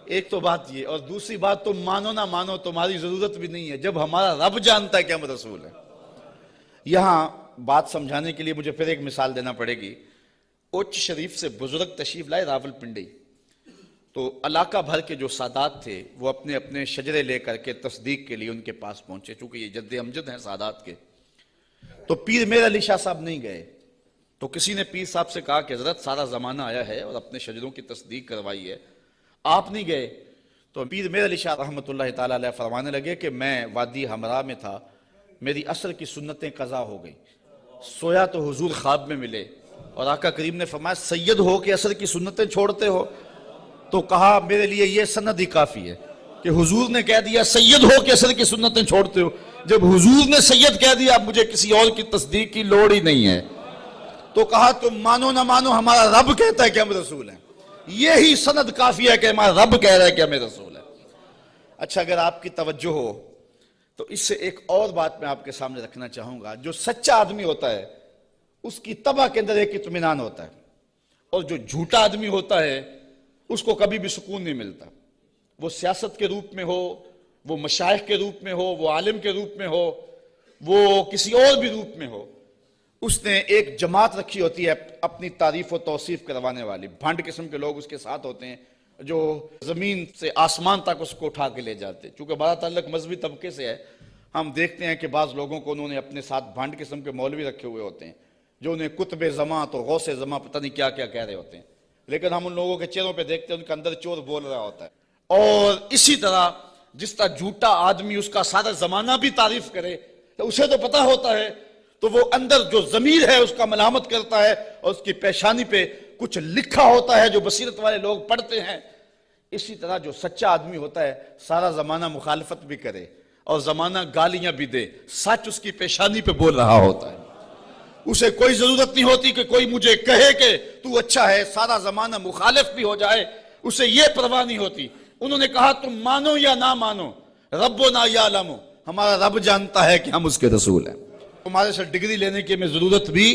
ایک تو بات یہ، اور دوسری بات تم مانو نہ مانو تمہاری ضرورت بھی نہیں ہے، جب ہمارا رب جانتا ہے کہ ہم رسول ہیں. یہاں بات سمجھانے کے لیے مجھے پھر ایک مثال دینا پڑے گی. اچ شریف سے بزرگ تشریف لائے راول پنڈی، تو علاقہ بھر کے جو سادات تھے وہ اپنے اپنے شجرے لے کر کے تصدیق کے لیے ان کے پاس پہنچے، چونکہ یہ جد امجد ہیں سادات کے. تو پیر میر علی شاہ صاحب نہیں گئے. تو کسی نے پیر صاحب سے کہا کہ حضرت سارا زمانہ آیا ہے اور اپنے شجروں کی تصدیق کروائی ہے، آپ نہیں گئے. تو پیر میر علی شاہ رحمۃ اللہ تعالیٰ علیہ فرمانے لگے کہ میں وادی ہمراہ میں تھا، میری عصر کی سنتیں قضا ہو گئی. سویا تو حضور خواب میں ملے اور آقا کریم نے فرمایا سید ہو کے عصر کی سنتیں چھوڑتے ہو؟ تو کہا میرے لیے یہ سند ہی کافی ہے کہ حضور نے کہہ دیا سید ہو کے عصر کی سنتیں چھوڑتے ہو. جب حضور نے سید کہہ دیا اب مجھے کسی اور کی تصدیق کی لوڑ ہی نہیں ہے. تو کہا تم مانو نہ مانو ہمارا رب کہتا ہے کہ ہم رسول ہیں، یہی سند کافی ہے کہ ہمارا رب کہہ رہا ہے کہ ہمیں رسول ہے. اچھا اگر آپ کی توجہ ہو تو اس سے ایک اور بات میں آپ کے سامنے رکھنا چاہوں گا. جو سچا آدمی ہوتا ہے اس کی طبع کے اندر ایک اطمینان ہوتا ہے، اور جو جھوٹا آدمی ہوتا ہے اس کو کبھی بھی سکون نہیں ملتا. وہ سیاست کے روپ میں ہو، وہ مشائخ کے روپ میں ہو، وہ عالم کے روپ میں ہو، وہ کسی اور بھی روپ میں ہو، اس نے ایک جماعت رکھی ہوتی ہے اپنی تعریف و توصیف کروانے والی. بھانڈ قسم کے لوگ اس کے ساتھ ہوتے ہیں جو زمین سے آسمان تک اس کو اٹھا کے لے جاتے. چونکہ بڑا تعلق مذہبی طبقے سے ہے، ہم دیکھتے ہیں کہ بعض لوگوں کو انہوں نے اپنے ساتھ بھانڈ قسم کے مولوی رکھے ہوئے ہوتے ہیں جو انہیں قطب زماں تو غوث زماں پتہ نہیں کیا کیا کہہ رہے ہوتے ہیں، لیکن ہم ان لوگوں کے چہروں پہ دیکھتے ہیں ان کے اندر چور بول رہا ہوتا ہے. اور اسی طرح جس طرح جھوٹا آدمی اس کا سارا زمانہ بھی تعریف کرے تو اسے تو پتہ ہوتا ہے، تو وہ اندر جو ضمیر ہے اس کا ملامت کرتا ہے اور اس کی پیشانی پہ کچھ لکھا ہوتا ہے جو بصیرت والے لوگ پڑھتے ہیں. اسی طرح جو سچا آدمی ہوتا ہے سارا زمانہ مخالفت بھی کرے اور زمانہ گالیاں بھی دے، سچ اس کی پیشانی پہ بول رہا ہوتا ہے. اسے کوئی ضرورت نہیں ہوتی کہ کوئی مجھے کہے کہ تو اچھا ہے، سارا زمانہ مخالف بھی ہو جائے، اسے یہ پرواہ نہیں ہوتی۔ انہوں نے کہا تم مانو یا نہ مانو، ربنا یعلم، ہمارا رب جانتا ہے کہ ہم اس کے رسول ہیں۔ ہمارے سے ڈگری لینے کی ہمیں ضرورت بھی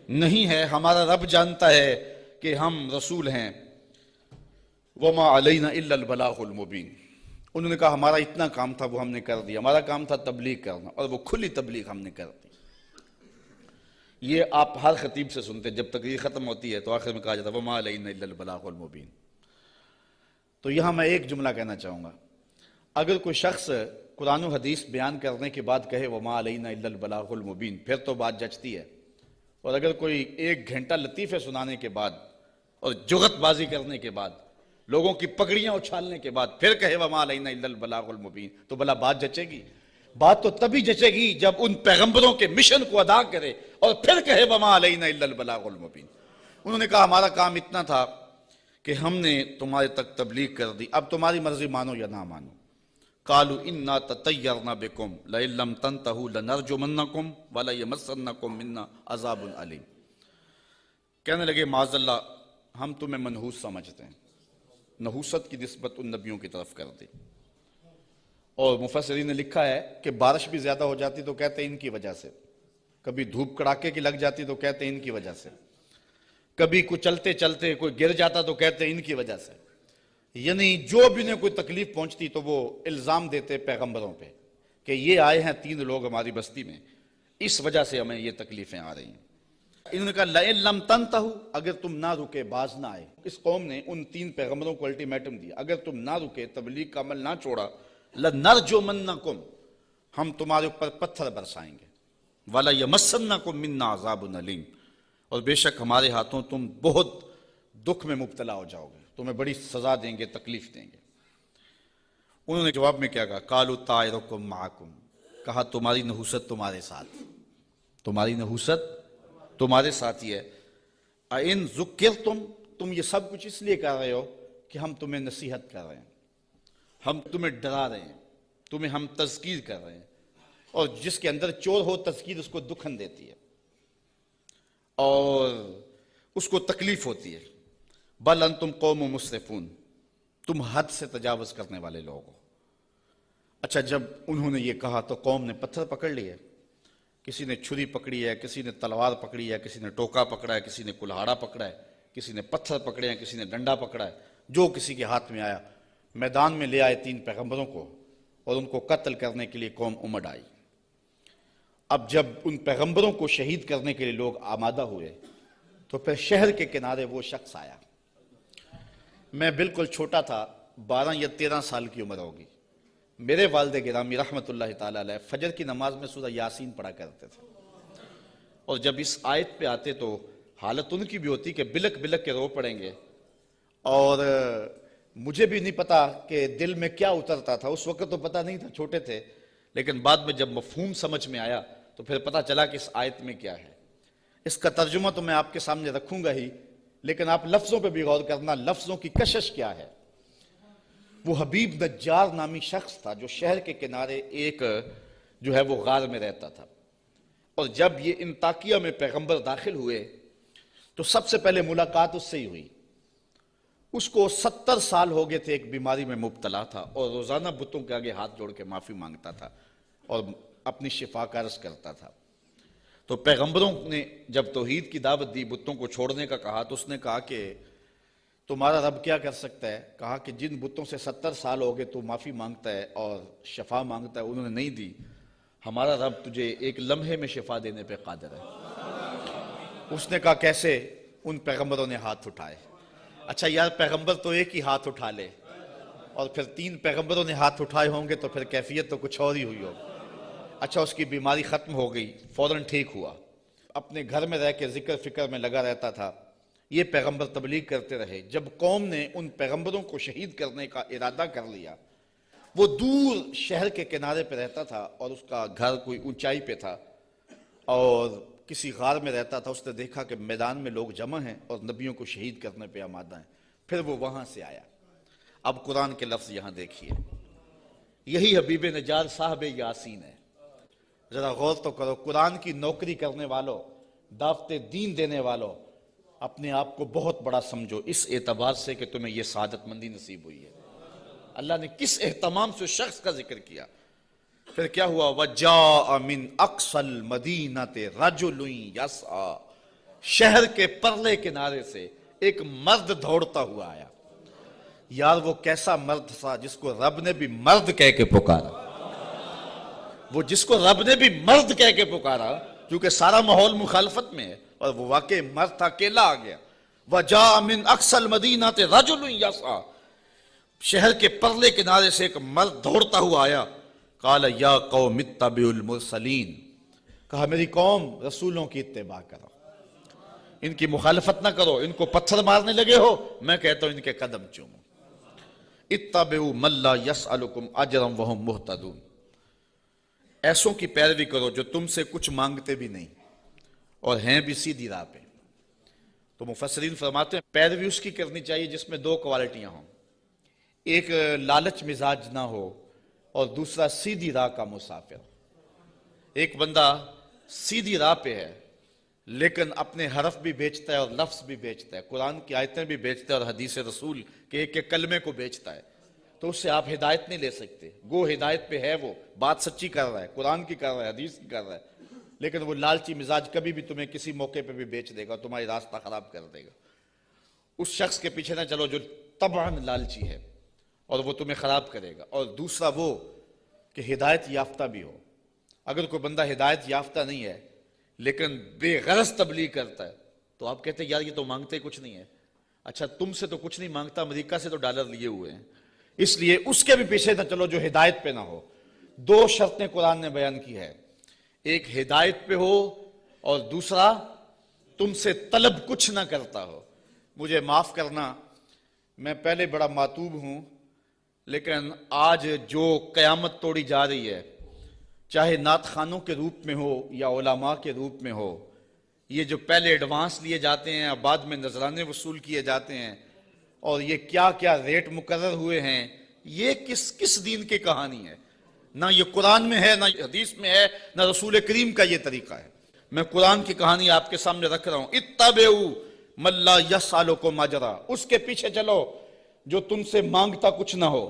نہیں ہے، ہمارا رب جانتا ہے کہ ہم رسول ہیں۔ وما علینا الا البلاغ المبین، انہوں نے کہا ہمارا اتنا کام تھا وہ ہم نے کر دیا، ہمارا کام تھا تبلیغ کرنا، اور وہ کھلی تبلیغ ہم نے کر دی۔ یہ آپ ہر خطیب سے سنتے، جب تقریر ختم ہوتی ہے تو آخر میں کہا جاتا ہے وما علینا الا البلاغ المبین۔ تو یہاں میں ایک جملہ کہنا چاہوں گا، اگر کوئی شخص قرآن و حدیث بیان کرنے کے بعد کہے وما علینا الا البلاغ المبین، پھر تو بات جچتی ہے۔ اور اگر کوئی 1 گھنٹہ لطیفے سنانے کے بعد اور جغت بازی کرنے کے بعد، لوگوں کی پگڑیاں اچھالنے کے بعد پھر کہے وما علینا الا البلاغ المبین، تو بھلا بات جچے گی؟ بات تو تبھی جچے گی جب ان پیغمبروں کے مشن کو ادا کرے اور پھر کہے وما علینا الا البلاغ المبین۔ انہوں نے کہا ہمارا کام اتنا تھا کہ ہم نے تمہارے تک تبلیغ کر دی، اب تمہاری مرضی مانو یا نہ مانو۔ قالوا انا تطیرنا بکم لئن لم تنتہوا لنرجمنکم ولیمسنکم منا عذاب علیم۔ کہنے لگے معاذ اللہ ہم تمہیں منحوس سمجھتے ہیں، نحوست کی نسبت ان نبیوں کی طرف کر دی۔ اور مفسرین نے لکھا ہے کہ بارش بھی زیادہ ہو جاتی تو کہتے ہیں ان کی وجہ سے، کبھی دھوپ کڑاکے کی لگ جاتی تو کہتے ہیں ان کی وجہ سے، کبھی کوئی چلتے چلتے کوئی گر جاتا تو کہتے ہیں ان کی وجہ سے۔ یعنی جو بھی انہیں کوئی تکلیف پہنچتی تو وہ الزام دیتے پیغمبروں پہ کہ یہ آئے ہیں 3 لوگ ہماری بستی میں، اس وجہ سے ہمیں یہ تکلیفیں آ رہی ہیں۔ انہوں نے کہا لئن لم تنتہوا، اگر تم نہ رکے، باز نہ آئے۔ اس قوم نے ان 3 پیغمبروں کو الٹیمیٹم دیا، اگر تم نہ رکے، تبلیغ کا عمل نہ چھوڑا، لنرجمنکم، ہم تمہارے اوپر پتھر برسائیں گے، ولیمسنکم منا عذاب علیم، اور بے شک ہمارے ہاتھوں تم بہت دکھ میں مبتلا ہو جاؤ گے، تمہیں بڑی سزا دیں گے، تکلیف دیں گے۔ انہوں نے جواب میں کیا کہا؟ قالوا طائرکم معکم، کہا تمہاری نحوست تمہارے ساتھ، تمہاری نحوست تمہارے ساتھ ہی ہے۔ اَإِن ذُكِّرْتُمْ، تم یہ سب کچھ اس لیے کر رہے ہو کہ ہم تمہیں نصیحت کر رہے ہیں، ہم تمہیں ڈرا رہے ہیں، تمہیں ہم تذکیر کر رہے ہیں، اور جس کے اندر چور ہو تذکیر اس کو دکھن دیتی ہے اور اس کو تکلیف ہوتی ہے۔ بل انتم قوم مسرفون، تم حد سے تجاوز کرنے والے لوگ ہو۔ اچھا جب انہوں نے یہ کہا تو قوم نے پتھر پکڑ لیے، کسی نے چھری پکڑی ہے، کسی نے تلوار پکڑی ہے، کسی نے ٹوکا پکڑا ہے، کسی نے کلہاڑا پکڑا ہے، کسی نے پتھر پکڑے ہیں، کسی نے ڈنڈا پکڑا ہے، جو کسی کے ہاتھ میں آیا میدان میں لے آئے 3 پیغمبروں کو اور ان کو قتل کرنے کے لیے قوم امڑ آئی۔ اب جب ان پیغمبروں کو شہید کرنے کے لیے لوگ آمادہ ہوئے تو پھر شہر کے کنارے وہ شخص آیا۔ میں بالکل چھوٹا تھا، 12 یا 13 سال کی عمر ہوگی۔ میرے والد گرامی رحمۃ اللہ تعالیٰ علیہ فجر کی نماز میں سورہ یاسین پڑھا کرتے تھے، اور جب اس آیت پہ آتے تو حالت ان کی بھی ہوتی کہ بلک بلک کے رو پڑیں گے، اور مجھے بھی نہیں پتا کہ دل میں کیا اترتا تھا، اس وقت تو پتا نہیں تھا، چھوٹے تھے، لیکن بعد میں جب مفہوم سمجھ میں آیا تو پھر پتا چلا کہ اس آیت میں کیا ہے۔ اس کا ترجمہ تو میں آپ کے سامنے رکھوں گا ہی، لیکن آپ لفظوں پہ بھی غور کرنا، لفظوں کی کشش کیا ہے۔ وہ حبیب نجار نامی شخص تھا جو شہر کے کنارے ایک جو ہے وہ غار میں رہتا تھا، اور جب یہ انطاکیہ میں پیغمبر داخل ہوئے تو سب سے پہلے ملاقات اس سے ہی ہوئی۔ اس کو 70 سال ہو گئے تھے، ایک بیماری میں مبتلا تھا، اور روزانہ بتوں کے آگے ہاتھ جوڑ کے معافی مانگتا تھا اور اپنی شفا کا عرض کرتا تھا۔ تو پیغمبروں نے جب توحید کی دعوت دی، بتوں کو چھوڑنے کا کہا، تو اس نے کہا کہ تمہارا رب کیا کر سکتا ہے؟ کہا کہ جن بتوں سے 70 سال ہو گئے تو معافی مانگتا ہے اور شفا مانگتا ہے، انہوں نے نہیں دی، ہمارا رب تجھے ایک لمحے میں شفا دینے پہ قادر ہے۔ اس نے کہا کیسے؟ ان پیغمبروں نے ہاتھ اٹھائے۔ اچھا یار، پیغمبر تو ایک ہی ہاتھ اٹھا لے، اور پھر 3 پیغمبروں نے ہاتھ اٹھائے ہوں گے تو پھر کیفیت تو کچھ اور ہی ہوئی ہوگی۔ اچھا اس کی بیماری ختم ہو گئی، فوراً ٹھیک ہوا، اپنے گھر میں رہ کے ذکر فکر میں لگا رہتا تھا۔ یہ پیغمبر تبلیغ کرتے رہے۔ جب قوم نے ان پیغمبروں کو شہید کرنے کا ارادہ کر لیا، وہ دور شہر کے کنارے پہ رہتا تھا اور اس کا گھر کوئی اونچائی پہ تھا اور کسی غار میں رہتا تھا۔ اس نے دیکھا کہ میدان میں لوگ جمع ہیں اور نبیوں کو شہید کرنے پہ آمادہ ہیں، پھر وہ وہاں سے آیا۔ اب قرآن کے لفظ یہاں دیکھیے، یہی حبیب نجار صاحب یاسین ہے۔ ذرا غور تو کرو، قرآن کی نوکری کرنے والوں، دعوت دین دینے والوں اپنے آپ کو بہت بڑا سمجھو اس اعتبار سے کہ تمہیں یہ سعادت مندی نصیب ہوئی ہے۔ اللہ نے کس اہتمام سے اس شخص کا ذکر کیا۔ پھر کیا ہوا؟ وَجَاءَ مِنْ أَقْصَى الْمَدِينَةِ رَجُلٌ يَسْعَى، شہر کے پرلے کنارے سے ایک مرد دوڑتا ہوا آیا۔ یار وہ کیسا مرد تھا جس کو رب نے بھی مرد کہہ کے پکارا، وہ جس کو رب نے بھی مرد کہہ کے پکارا، کیونکہ سارا ماحول مخالفت میں ہے اور وہ واقعی مرد تھا، اکیلا آ گیا۔ وَجَاءَ مِنْ أَقْصَى الْمَدِينَةِ رَجُلٌ يَسْعَى، شہر کے پرلے کنارے سے ایک مرد دوڑتا ہوا آیا۔ قال یا قوم اتبعوا المرسلین، کہا میری قوم رسولوں کی اتباع کرو، ان کی مخالفت نہ کرو، ان کو پتھر مارنے لگے ہو، میں کہتا ہوں ان کے قدم چومو۔ اتبعوا من لا یسألکم اجرا وهم مہتدون، ایسوں کی پیروی کرو جو تم سے کچھ مانگتے بھی نہیں اور ہیں بھی سیدھی راہ پہ۔ تو مفسرین فرماتے ہیں پیروی اس کی کرنی چاہیے جس میں دو کوالٹیاں ہوں، ایک لالچ مزاج نہ ہو اور دوسرا سیدھی راہ کا مسافر۔ ایک بندہ سیدھی راہ پہ ہے لیکن اپنے حرف بھی بیچتا ہے اور لفظ بھی بیچتا ہے، قرآن کی آیتیں بھی بیچتا ہے اور حدیث رسول کے ایک ایک کلمے کو بیچتا ہے، تو اس سے آپ ہدایت نہیں لے سکتے۔ گو ہدایت پہ ہے، وہ بات سچی کر رہا ہے، قرآن کی کر رہا ہے، حدیث کی کر رہا ہے، لیکن وہ لالچی مزاج کبھی بھی تمہیں کسی موقع پہ بھی بیچ دے گا، تمہاری راستہ خراب کر دے گا۔ اس شخص کے پیچھے نہ چلو جو طبعاً لالچی ہے اور وہ تمہیں خراب کرے گا۔ اور دوسرا وہ کہ ہدایت یافتہ بھی ہو۔ اگر کوئی بندہ ہدایت یافتہ نہیں ہے لیکن بے غرض تبلیغ کرتا ہے تو آپ کہتے ہیں یار یہ تو مانگتے کچھ نہیں ہے۔ اچھا تم سے تو کچھ نہیں مانگتا، امریکہ سے تو ڈالر لیے ہوئے ہیں، اس لیے اس کے بھی پیچھے نہ چلو جو ہدایت پہ نہ ہو۔ دو شرطیں قرآن نے بیان کی ہے، ایک ہدایت پہ ہو اور دوسرا تم سے طلب کچھ نہ کرتا ہو۔ مجھے معاف کرنا، میں پہلے بڑا ماتوب ہوں، لیکن آج جو قیامت توڑی جا رہی ہے، چاہے نعت خوانوں کے روپ میں ہو یا علماء کے روپ میں ہو، یہ جو پہلے ایڈوانس لیے جاتے ہیں اور بعد میں نذرانے وصول کیے جاتے ہیں، اور یہ کیا کیا ریٹ مقرر ہوئے ہیں، یہ کس دین کی کہانی ہے؟ نہ یہ قرآن میں ہے، نہ حدیث میں ہے، نہ رسول کریم کا یہ طریقہ ہے۔ میں قرآن کی کہانی آپ کے سامنے رکھ رہا ہوں، اتبعوا من لا یسألکم اجرا، اس کے پیچھے چلو جو تم سے مانگتا کچھ نہ ہو،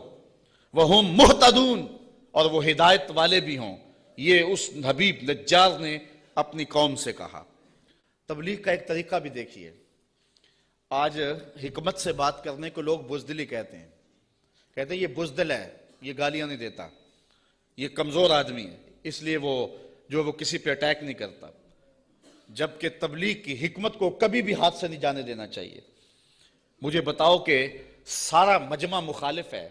وہم مہتدون، اور وہ ہدایت والے بھی ہوں۔ یہ اس حبیب نجار نے اپنی قوم سے کہا۔ تبلیغ کا ایک طریقہ بھی دیکھیے، آج حکمت سے بات کرنے کو لوگ بزدلی کہتے ہیں، کہتے ہیں یہ بزدل ہے، یہ گالیاں نہیں دیتا، یہ کمزور آدمی ہے، اس لیے وہ کسی پہ اٹیک نہیں کرتا، جبکہ تبلیغ کی حکمت کو کبھی بھی ہاتھ سے نہیں جانے دینا چاہیے۔ مجھے بتاؤ کہ سارا مجمع مخالف ہے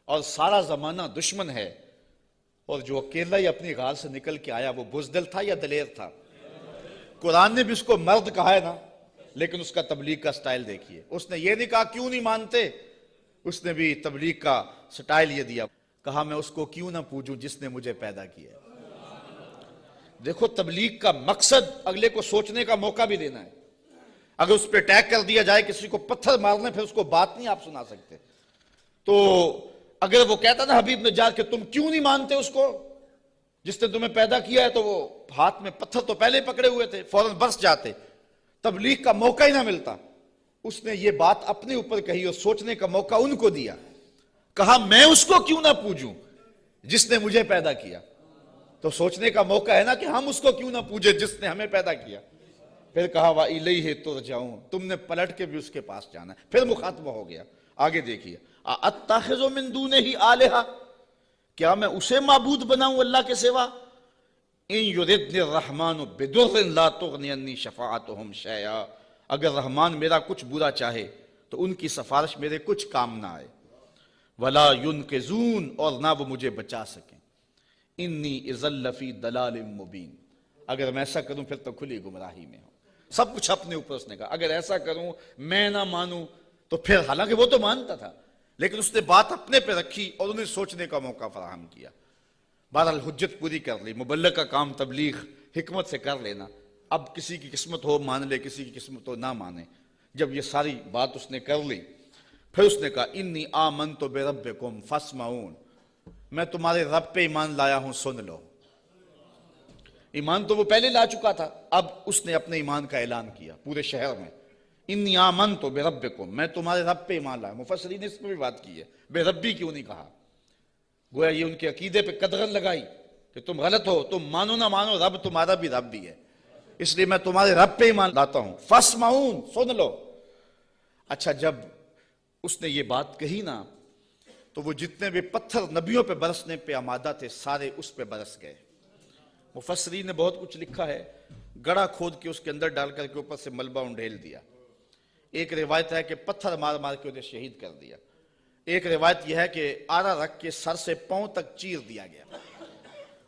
اور سارا زمانہ دشمن ہے، اور جو اکیلا ہی اپنی غار سے نکل کے آیا وہ بزدل تھا یا دلیر تھا؟ قرآن نے بھی اس کو مرد کہا ہے نا، لیکن اس کا تبلیغ کا سٹائل دیکھیے، اس نے یہ نہیں کہا کیوں نہیں مانتے، اس نے بھی تبلیغ کا سٹائل یہ دیا، کہا میں اس کو کیوں نہ پوجوں جس نے مجھے پیدا کیا ہے۔ دیکھو تبلیغ کا مقصد اگلے کو سوچنے کا موقع بھی دینا ہے۔ اگر اس پہ اٹیک کر دیا جائے، کسی کو پتھر مارنے، پھر اس کو بات نہیں آپ سنا سکتے۔ تو اگر وہ کہتا نا حبیب نجار کہ تم کیوں نہیں مانتے اس کو جس نے تمہیں پیدا کیا ہے، تو وہ ہاتھ میں پتھر تو پہلے پکڑے ہوئے تھے، فوراً برس جاتے، تبلیغ کا موقع ہی نہ ملتا۔ اس نے یہ بات اپنے اوپر کہی اور سوچنے کا موقع ان کو دیا، کہا میں اس کو کیوں نہ پوجوں جس نے مجھے پیدا کیا۔ تو سوچنے کا موقع ہے نا کہ ہم اس کو کیوں نہ پوجے جس نے ہمیں پیدا کیا۔ پھر کہا وَإِلَيْهِ تُرْجَعُونَ، تم نے پلٹ کے بھی اس کے پاس جانا ہے۔ پھر مخاطبہ ہو گیا، آگے دیکھیے، أَتَّخِذُ مِن دُونِهِ آلِهَةً، کیا میں اسے معبود بناؤں اللہ کے سوا؟ إِن يُرِدْنِ الرَّحْمَنُ بِضُرٍّ لَا تُغْنِ عَنِّي شَفَاعَتُهُمْ شَيْئًا، اگر رحمان میرا کچھ برا چاہے تو ان کی سفارش میرے کچھ کام نہ آئے۔ وَلَا يُنْقِذُونَ، اور نہ وہ مجھے بچا سکیں۔ إِنِّي إِذًا لَّفِي ضَلَالٍ مُّبِينٍ، اگر میں ایسا کروں پھر تو کھلی گمراہی میں ہوں۔ سب کچھ اپنے اوپر اس نے کہا، اگر ایسا کروں میں نہ مانوں تو پھر، حالانکہ وہ تو مانتا تھا لیکن اس نے بات اپنے پہ رکھی اور انہیں سوچنے کا موقع فراہم کیا۔ بہرحال حجت پوری کر لی، مبلغ کا کام تبلیغ حکمت سے کر لینا۔ اب کسی کی قسمت ہو مان لے، کسی کی قسمت ہو نہ مانے۔ جب یہ ساری بات اس نے کر لی، پھر اس نے کہا انی آمنت بربکم فاسمعون، میں تمہارے رب پہ ایمان لایا ہوں، سن لو۔ ایمان تو وہ پہلے لا چکا تھا، اب اس نے اپنے ایمان کا اعلان کیا پورے شہر میں، انی آمنت بربکم، میں تمہارے رب پہ ایمان لایا۔ مفسرین نے اس پہ بھی بات کی ہے، بے ربی کیوں نہیں کہا؟ گویا یہ ان کے عقیدے پہ قدغن لگائی کہ تم غلط ہو، تم مانو نہ مانو، رب تمہارا بھی رب بھی ہے، اس لیے میں تمہارے رب پہ ایمان لاتا ہوں، فاسمعون، سن لو۔ اچھا، جب اس نے یہ بات کہی نا تو وہ جتنے بھی پتھر نبیوں پہ برسنے پہ آمادہ تھے سارے اس پہ برس گئے۔ مفسرین نے بہت کچھ لکھا ہے، گڑھا کھود کے اس کے اندر ڈال کر کے اوپر سے ملبہ انڈھیل دیا۔ ایک روایت ہے کہ پتھر مار مار کے انہیں شہید کر دیا۔ ایک روایت یہ ہے کہ آرا رکھ کے سر سے پاؤں تک چیر دیا گیا،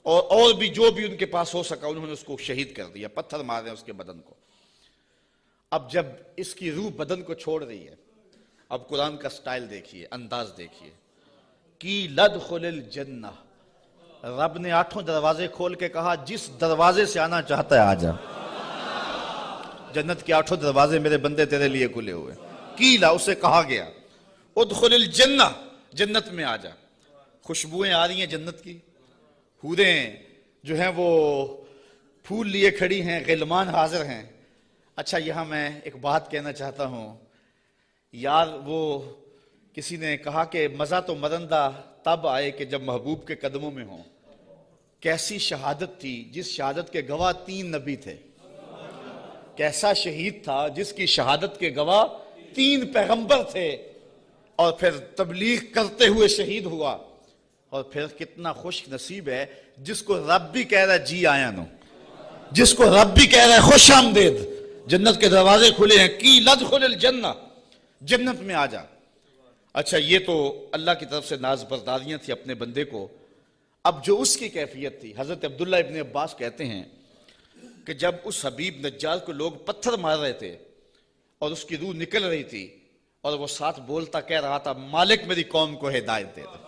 اور بھی جو بھی ان کے پاس ہو سکا انہوں نے اس کو شہید کر دیا، پتھر مار رہے ہیں اس کے بدن کو۔ اب جب اس کی روح بدن کو چھوڑ رہی ہے، اب قرآن کا سٹائل دیکھیے، انداز دیکھیے، کی لدخل الجنہ، رب نے 8 دروازے کھول کے کہا جس دروازے سے آنا چاہتا ہے آ جا، جنت کے 8 دروازے میرے بندے تیرے لیے کھلے ہوئے۔ کیلا، اسے کہا گیا ادخل الجنہ، جنت میں آ جا۔ خوشبوئیں آ رہی ہیں جنت کی، حوریں جو ہیں وہ پھول لیے کھڑی ہیں، غلمان حاضر ہیں۔ اچھا، یہاں میں ایک بات کہنا چاہتا ہوں یار، وہ کسی نے کہا کہ مزہ تو مرندہ تب آئے کہ جب محبوب کے قدموں میں ہوں۔ کیسی شہادت تھی جس شہادت کے گواہ 3 نبی تھے، کیسا شہید تھا جس کی شہادت کے گواہ 3 پیغمبر تھے، اور پھر تبلیغ کرتے ہوئے شہید ہوا۔ اور پھر کتنا خوش نصیب ہے جس کو رب بھی کہہ رہا ہے جی آیا نو، جس کو رب بھی کہہ رہا ہے خوش آمدید، جنت کے دروازے کھلے ہیں، کی لدخل الجنہ، جنت میں آ جا۔ اچھا، یہ تو اللہ کی طرف سے ناز برداریاں تھی اپنے بندے کو۔ اب جو اس کی کیفیت تھی، حضرت عبداللہ ابن عباس کہتے ہیں کہ جب اس حبیب نجار کو لوگ پتھر مار رہے تھے اور اس کی روح نکل رہی تھی اور وہ ساتھ بولتا کہہ رہا تھا مالک میری قوم کو ہدایت دے دے،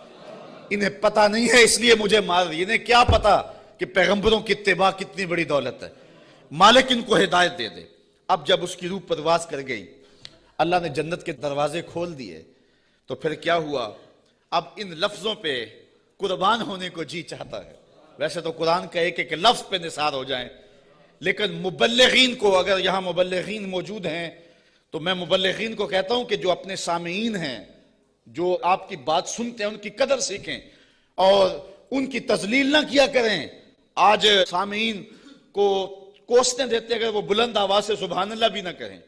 انہیں پتہ نہیں ہے اس لیے مجھے مار رہی، انہیں کیا پتا کہ پیغمبروں کی اتباع کتنی بڑی دولت ہے، مالک ان کو ہدایت دے دے۔ اب جب اس کی روح پرواز کر گئی، اللہ نے جنت کے دروازے کھول دیے، تو پھر کیا ہوا؟ اب ان لفظوں پہ قربان ہونے کو جی چاہتا ہے۔ ویسے تو قرآن کا ایک ایک لفظ پہ نثار ہو جائیں، لیکن مبلغین کو، اگر یہاں مبلغین موجود ہیں تو میں مبلغین کو کہتا ہوں کہ جو اپنے سامعین ہیں، جو آپ کی بات سنتے ہیں، ان کی قدر سیکھیں اور ان کی تذلیل نہ کیا کریں۔ آج سامعین کو کوسنے دیتے اگر وہ بلند آواز سے سبحان اللہ بھی نہ کہیں۔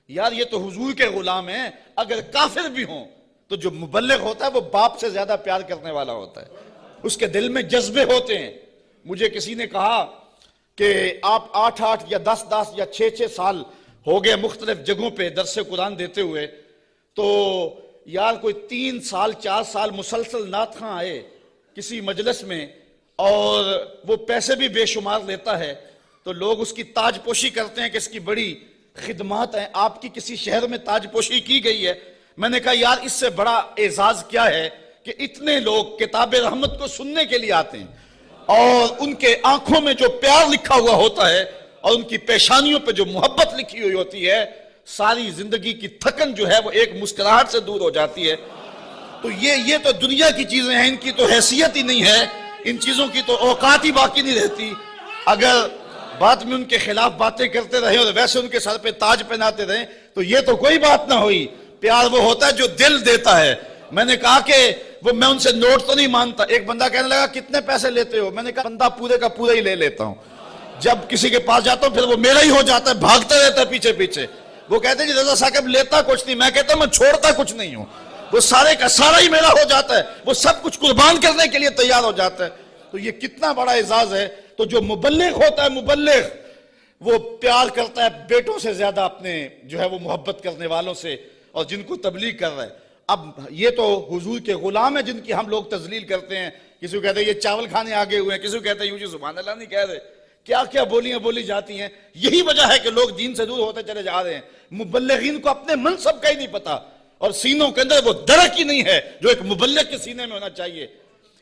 یار، یہ تو حضور کے غلام ہیں، اگر کافر بھی ہوں تو جو مبلغ ہوتا ہے وہ باپ سے زیادہ پیار کرنے والا ہوتا ہے، اس کے دل میں جذبے ہوتے ہیں۔ مجھے کسی نے کہا کہ آپ 8 یا 10 یا 6 سال ہو گئے مختلف جگہوں پہ درس قرآن دیتے ہوئے، تو یار کوئی 3 سال 4 سال مسلسل نعت خواں آئے کسی مجلس میں اور وہ پیسے بھی بے شمار لیتا ہے، تو لوگ اس کی تاج پوشی کرتے ہیں کہ اس کی بڑی خدمات ہیں۔ آپ کی کسی شہر میں تاج پوشی کی گئی ہے؟ میں نے کہا یار، اس سے بڑا اعزاز کیا ہے کہ اتنے لوگ کتاب رحمت کو سننے کے لیے آتے ہیں اور ان کے آنکھوں میں جو پیار لکھا ہوا ہوتا ہے اور ان کی پیشانیوں پہ جو محبت لکھی ہوئی ہوتی ہے، ساری زندگی کی تھکن جو ہے وہ ایک مسکراہٹ سے دور ہو جاتی ہے۔ تو یہ تو دنیا کی چیزیں ہیں، ان کی تو حیثیت ہی نہیں ہے، ان چیزوں کی تو اوقات ہی باقی نہیں رہتی۔ اگر بعد میں ان کے خلاف باتیں کرتے رہے اور ویسے ان کے سر پہ تاج پہناتے رہے تو یہ تو کوئی بات نہ ہوئی۔ پیار وہ ہوتا ہے جو دل دیتا ہے۔ میں نے کہا کہ میں ان سے نوٹ تو نہیں مانتا۔ ایک بندہ کہنے لگا کتنے پیسے لیتے ہو؟ میں نے کہا بندہ پورے کا پورا ہی لے لیتا ہوں۔ جب کسی کے پاس جاتا ہوں پھر وہ میرا ہی ہو جاتا ہے، بھاگتا رہتا ہے پیچھے پیچھے۔ وہ کہتے ہیں جی رضا صاحب لیتا کچھ نہیں، میں کہتا ہوں میں چھوڑتا کچھ نہیں ہوں، وہ سارے کا سارا ہی میرا ہو جاتا ہے، وہ سب کچھ قربان کرنے کے لیے تیار ہو جاتا ہے۔ تو یہ کتنا بڑا اعزاز ہے۔ تو جو مبلغ ہوتا ہے، مبلغ وہ پیار کرتا ہے بیٹوں سے زیادہ اپنے جو ہے وہ محبت کرنے والوں سے اور جن کو تبلیغ کر رہا ہے۔ اب یہ تو حضور کے غلام ہیں جن کی ہم لوگ تذلیل کرتے ہیں، کسی کو کہتے ہیں یہ چاول کھانے آگے ہوئے ہیں، کسی کو کہتے ہیں یوں جی سبحان اللہ نہیں کہہ رہے، کیا کیا بولیاں بولی جاتی ہیں۔ یہی وجہ ہے کہ لوگ دین سے دور ہوتے چلے جا رہے ہیں۔ مبلغین کو اپنے منصب کا ہی نہیں پتا اور سینوں کے اندر وہ درک ہی نہیں ہے جو ایک مبلغ کے سینے میں ہونا چاہیے۔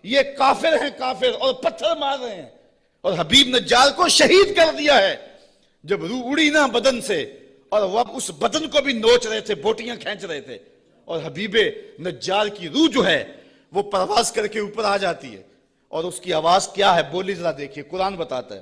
یہ کافر ہیں، کافر، اور پتھر مار رہے ہیں اور حبیب نجار کو شہید کر دیا ہے۔ جب روح اڑی نا بدن سے اور وہ اب اس بدن کو بھی نوچ رہے تھے، بوٹیاں کھینچ رہے تھے، اور حبیب نجار کی روح جو ہے وہ پرواز کر کے اوپر آ جاتی ہے، اور اس کی آواز کیا ہے بولی ذرا دیکھیے۔ قرآن بتاتا ہے